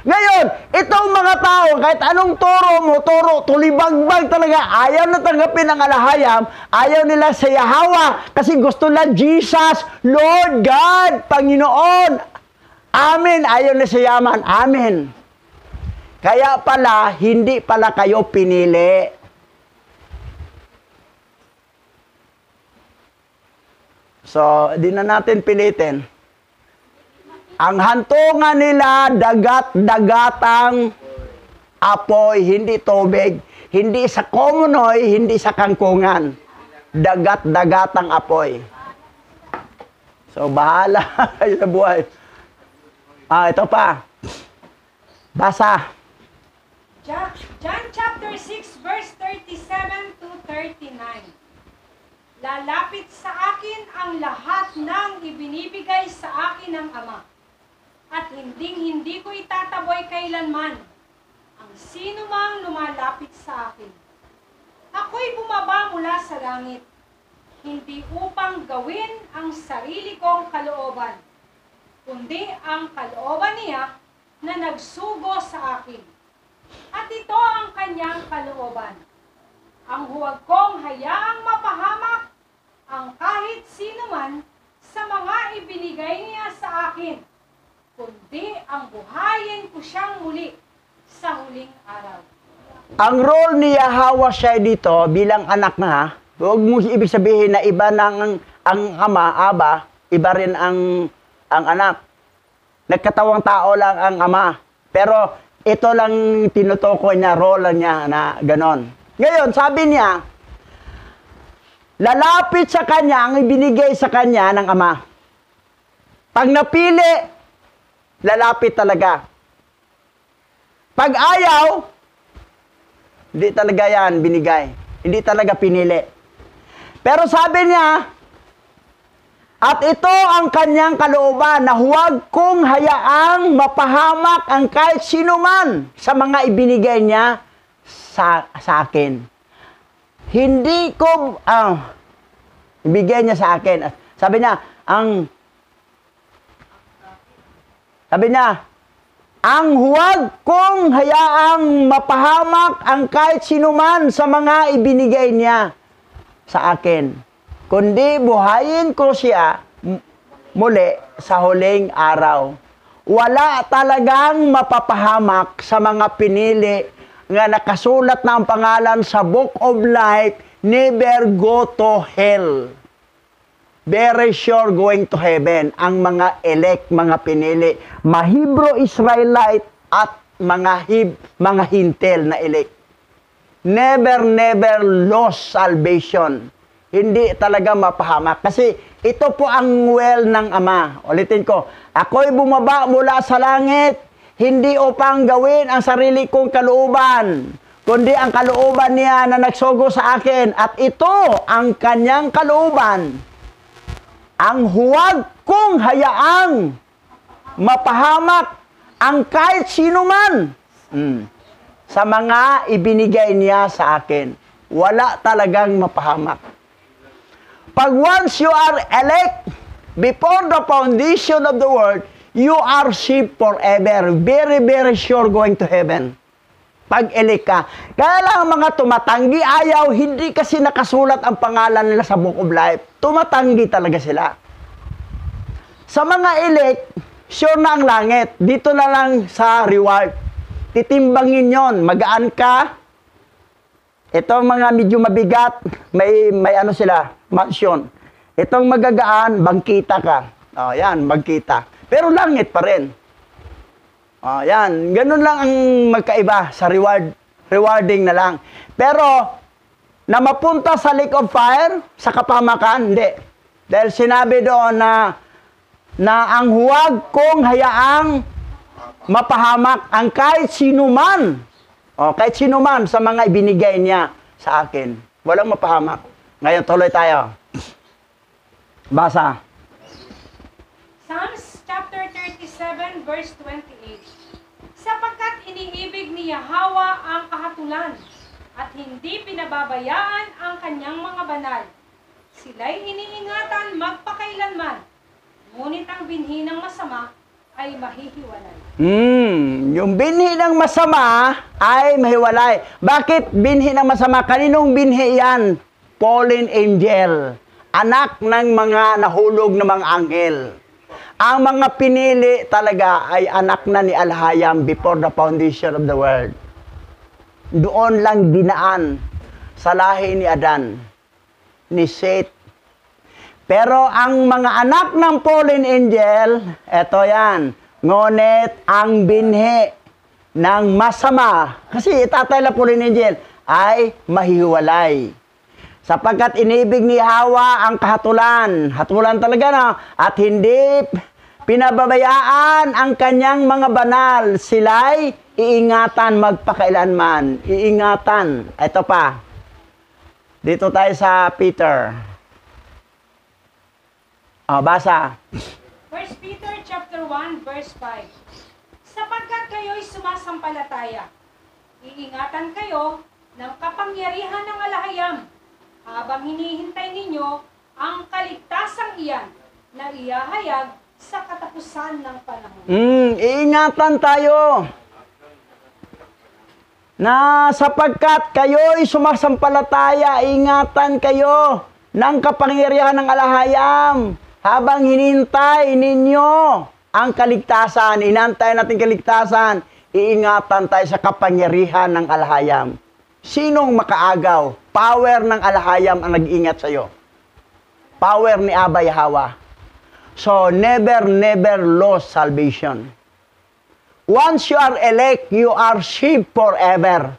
Ngayon, itong mga tao, kahit anong turo mo, tulibagbag talaga, ayaw na tanggapin ang Alhayam, ayaw nila sa Yahweh, kasi gusto nila Jesus, Lord God, Panginoon. Amen. Ayaw na sa yaman. Amen. Kaya pala, hindi pala kayo pinili. So, di na natin pilitin. Ang hantungan nila, dagat-dagatang apoy, hindi tubig. Hindi sa komunoy, hindi sa kangkungan. Dagat-dagatang apoy. So, bahala kayo sa buhay. Ito pa. Basa. John chapter 6, verse 37 to 39. Lalapit sa akin ang lahat ng ibinibigay sa akin ng Ama. At hindi ko itataboy kailanman ang sino mang lumalapit sa akin. Ako'y bumaba mula sa langit, hindi upang gawin ang sarili kong kalooban, kundi ang kalooban niya na nagsugo sa akin. At ito ang kanyang kalooban. Ang huwag kong hayaang mapahamak ang kahit sino man sa mga ibinigay niya sa akin, kundi ang buhayin ko siyang muli sa huling araw. Ang role ni Yahweh siya dito bilang anak na, huwag mo ibig sabihin na iba ng ang ama, aba, iba rin ang anak. Nagkatawang tao lang ang ama. Pero ito lang tinutukoy niya, role niya na ganon. Ngayon, sabi niya, lalapit sa kanya ang ibinigay sa kanya ng ama. Pag napili, lalapit talaga. Pag ayaw, hindi talaga yan binigay. Hindi talaga pinili. Pero sabi niya, at ito ang kanyang kalooban na huwag kong hayaang mapahamak ang kahit sino man sa mga ibinigay niya sa akin. Hindi ko, ibigay niya sa akin. Sabi niya, ang huwag kong hayaang mapahamak ang kahit sinuman sa mga ibinigay niya sa akin, kundi buhayin ko siya muli sa huling araw. Wala talagang mapapahamak sa mga pinili nga nakasulat na ang pangalan sa Book of Life, never go to hell. Very sure going to heaven ang mga elect, mga pinili, Mahibro Israelite at mga Hintil na elect. Never lost salvation. Hindi talaga mapahamak. Kasi ito po ang will ng Ama. Ulitin ko, ako'y bumaba mula sa langit, hindi upang gawin ang sarili kong kalooban, kundi ang kalooban niya na nagsugo sa akin. At ito ang kanyang kalooban. Ang huwag kong hayaang mapahamak ang kahit sino man sa mga ibinigay niya sa akin. Wala talagang mapahamak. Pag once you are elect, before the foundation of the world, you are saved forever. Very sure going to heaven. Pag elect ka. Kaya lang mga tumatanggi, ayaw, hindi kasi nakasulat ang pangalan nila sa Book of Life. Tumatanggi talaga sila. Sa mga elect, sure na ang langit. Dito na lang sa reward. Titimbangin yon, magaan ka. Itong mga medyo mabigat, may ano sila, mansion. Itong magagaan, bangkita ka. O, yan, bangkita. Pero langit pa rin. O, yan. Ganun lang ang magkaiba sa rewarding na lang. Pero, na mapunta sa lake of fire, sa kapahamakan, hindi. Dahil sinabi doon na ang huwag kong hayaang mapahamak ang kahit sinuman. O, kahit sinuman sa mga ibinigay niya sa akin. Walang mapahamak. Ngayon, tuloy tayo. Basa. Psalms chapter 37 verse 28. Sapagkat iniibig ni Yahweh ang kahatulan at hindi pinababayaan ang kanyang mga banal. Sila'y iniingatan magpakailanman, ngunit ang binhi ng masama ay mahihiwalay. Yung binhi ng masama ay mahiwalay. Bakit binhi ng masama? Kaninong binhi yan? Fallen angel. Anak ng mga nahulog na mga anghel. Ang mga pinili talaga ay anak na ni Alhayam before the foundation of the world. Doon lang dinaan sa lahi ni Adan, ni Seth. Pero ang mga anak ng fallen angel, eto yan, ngunit ang binhi ng masama, kasi itatay na fallen angel, ay mahiwalay. Sapagkat inibig ni Hawa ang kahatulan, hatulan talaga na, at hindi pinababayaan ang kanyang mga banal, sila'y iingatan magpakailanman. Iingatan. Ito pa. Dito tayo sa Peter. Basa. 1 Peter chapter 1 verse 5. Sapagkat kayo'y sumasampalataya, iingatan kayo ng kapangyarihan ng alahayam habang hinihintay ninyo ang kaligtasang iyan na iyahayag sa katapusan ng panahon. Iingatan tayo na sapagkat kayo'y sumasampalataya, ingatan kayo ng kapangyarihan ng alahayam habang hinintay ninyo ang kaligtasan, inantay natin kaligtasan, iingatan tayo sa kapangyarihan ng alhayam. Sinong makaagaw? Power ng alhayam ang nag-ingat sa'yo. Power ni Abba Yahweh. So, never lose salvation. Once you are elect, you are saved forever.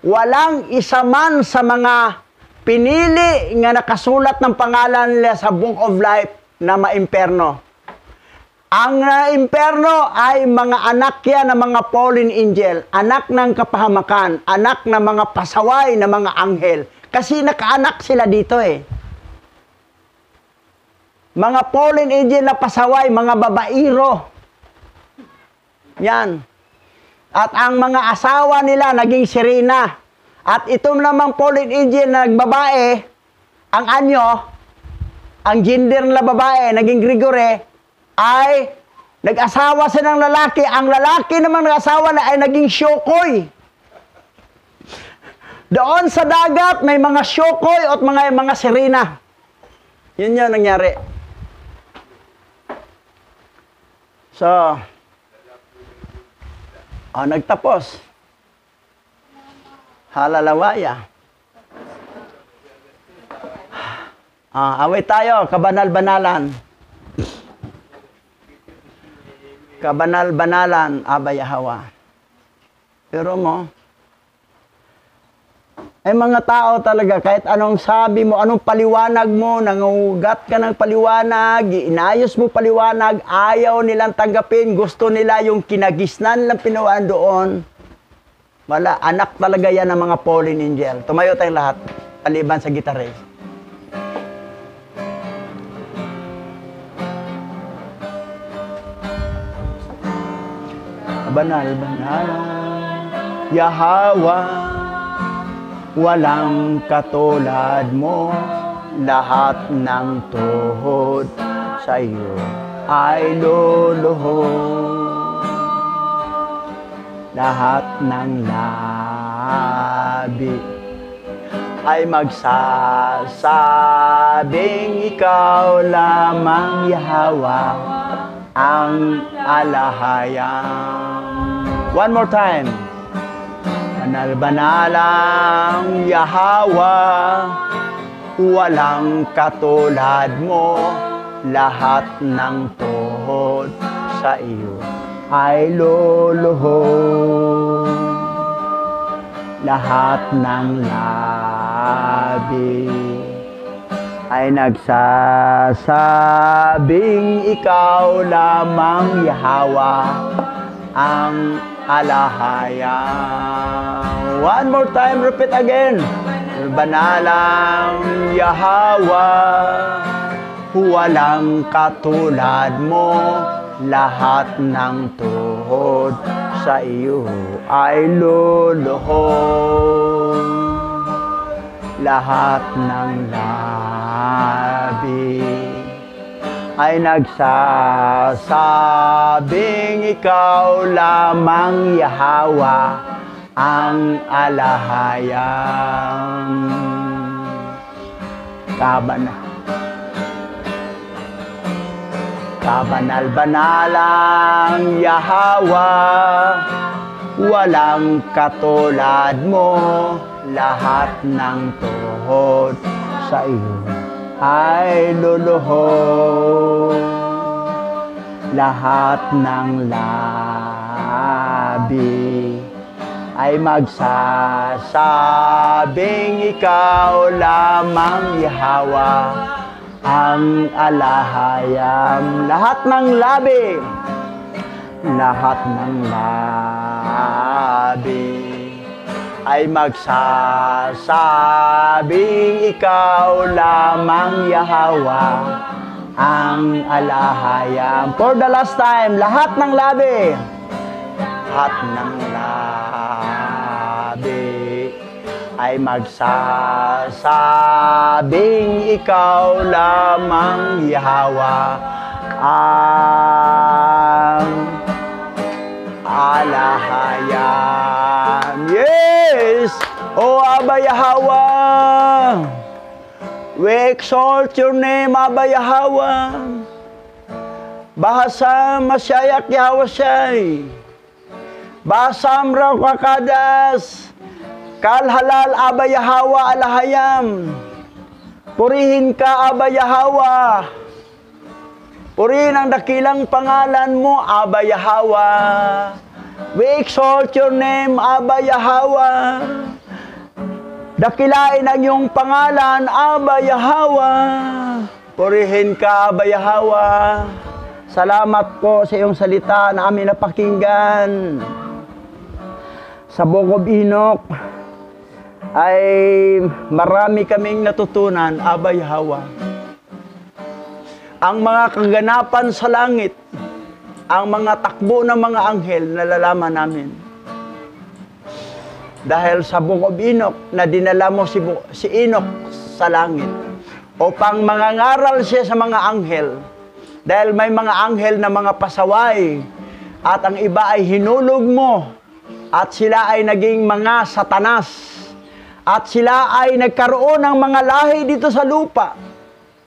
Walang isa man sa mga pinili nga nakasulat ng pangalan nila sa Book of Life na maimperno. Ang imperno ay mga anak yan ng mga fallen angel, anak ng kapahamakan, anak ng mga pasaway na mga anghel. Kasi nakaanak sila dito eh. Mga fallen angel na pasaway, mga babairo. Yan. At ang mga asawa nila naging sirena. At itong namang fallen angel na nagbabae, ang anyo, ang gender nila babae, naging Gregory, ay nag-asawa siya ng lalaki. Ang lalaki naman nag-asawa na ay naging Shokoy. Doon sa dagat, may mga Shokoy at mga sirena. Yun yung nangyari. So, nagtapos. Halalawaya. Away tayo, kabanal-banalan. Kabanal-banalan, Abba Yahweh. Pero mo, ay mga tao talaga, kahit anong sabi mo, anong paliwanag mo, nangugat ka ng paliwanag, inayos mo paliwanag, ayaw nilang tanggapin, gusto nila yung kinagisnan nilang pinawaan doon. Wala, anak talaga yan ng mga fallen angel. Tumayo tayong lahat, aliban sa gitarist. Banal-banalan, Yahweh, walang katulad mo, lahat ng tuhod sa iyo ay luluhod. Lahat ng labi ay magsasabing ikaw lamang Yahweh ang alahayam. One more time. Banal-banalang Yahweh, walang katulad mo, lahat ng tuhod sa iyo ay luluhod. Lahat ng labi ay nagsasabing ikaw lamang Yahweh ang alahayam. One more time, repeat again. Banalang Yahweh, walang katulad mo, lahat ng tuhod sa iyo ay luluhod. Lahat ng labi ay nagsasabing ikaw lamang Yahweh ang alahayam. Kabanal-banalang Yahweh, walang katulad mo, lahat ng tuhod sa iyo ay luluhod. Lahat ng labi ay magsasabing ikaw lamang Yahweh ang alahayam. Lahat ng labi, lahat ng labi ay magsasabing ikaw lamang Yahweh ang alahayam. For the last time, lahat ng labi, lahat ng labi ay magsasabing ikaw lamang Yahweh ang alahayam. Yes! O Abba Yahweh, we exalt your name, Abba Yahweh. bahasa masyayak yawasay, basam raw kakadas, kalhalal abayahawa alahayam, purihin ka abayahawa, purihin ang dakilang pangalan mo abayahawa, we exalt your name abayahawa, dakilain ang iyong pangalan abayahawa, purihin ka abayahawa. Salamat po sa iyong salita na aming napakinggan. Sa Book of Enoch ay marami kaming natutunan, Abay Hawa. Ang mga kaganapan sa langit, ang mga takbo ng mga anghel, nalalaman namin. Dahil sa Book of Enoch, na dinala mo si Enoch sa langit upang mangangaral siya sa mga anghel. Dahil may mga anghel na mga pasaway at ang iba ay hinulog mo at sila ay naging mga satanas at sila ay nagkaroon ng mga lahi dito sa lupa,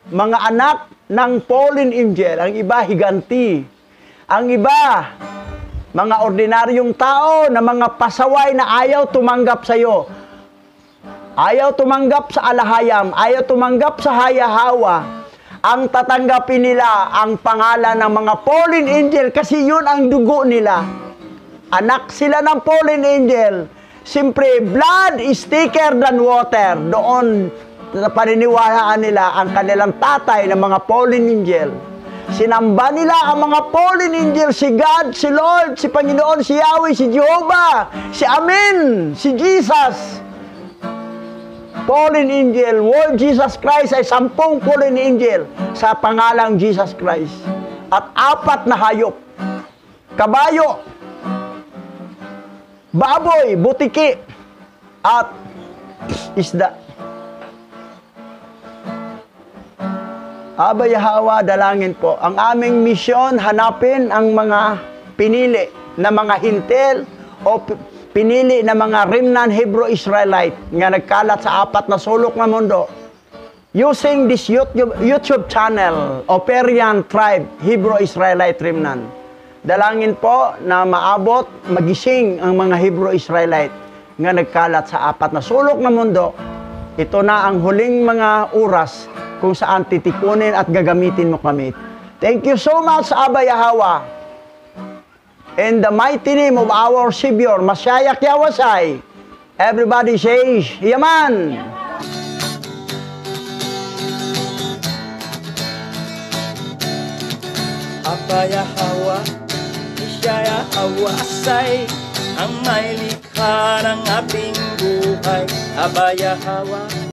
mga anak ng fallen angel. Ang iba higanti, ang iba mga ordinaryong tao na mga pasaway na ayaw tumanggap sa iyo, ayaw tumanggap sa alahayam, ayaw tumanggap sa hayahawa. Ang tatanggapin nila ang pangalan ng mga fallen angel kasi yun ang dugo nila. Anak sila ng fallen angel. Siyempre, blood is thicker than water. Doon sa paniniwalaan nila ang kanilang tatay ng mga fallen angel. Sinamba nila ang mga fallen angel, si God, si Lord, si Panginoon, si Yahweh, si Jehovah, si Amen, si Jesus. Fallen angel, Lord Jesus Christ ay 10 fallen angel sa pangalang Jesus Christ. At 4 na hayop. Kabayo, baboy, butiki, at isda. Abay Hawa, dalangin po. Ang aming misyon, hanapin ang mga pinili na mga hintil o pinili na mga remnant Hebrew Israelite nga nagkalat sa 4 na sulok ng mundo using this YouTube channel, Operian Tribe Hebrew Israelite Remnant. Dalangin po na maabot, magising ang mga Hebrew Israelite nga nagkalat sa 4 na sulok ng mundo. Ito na ang huling mga oras kung saan titipunin at gagamitin mo kami. Thank you so much, Abay Hawa. In the mighty name of our Savior, Masyayak Yawasay, everybody says, Yaman! Abaya Hawa, Isyaya Hawasay, ang may likha ng ating buhay. Abaya Hawa.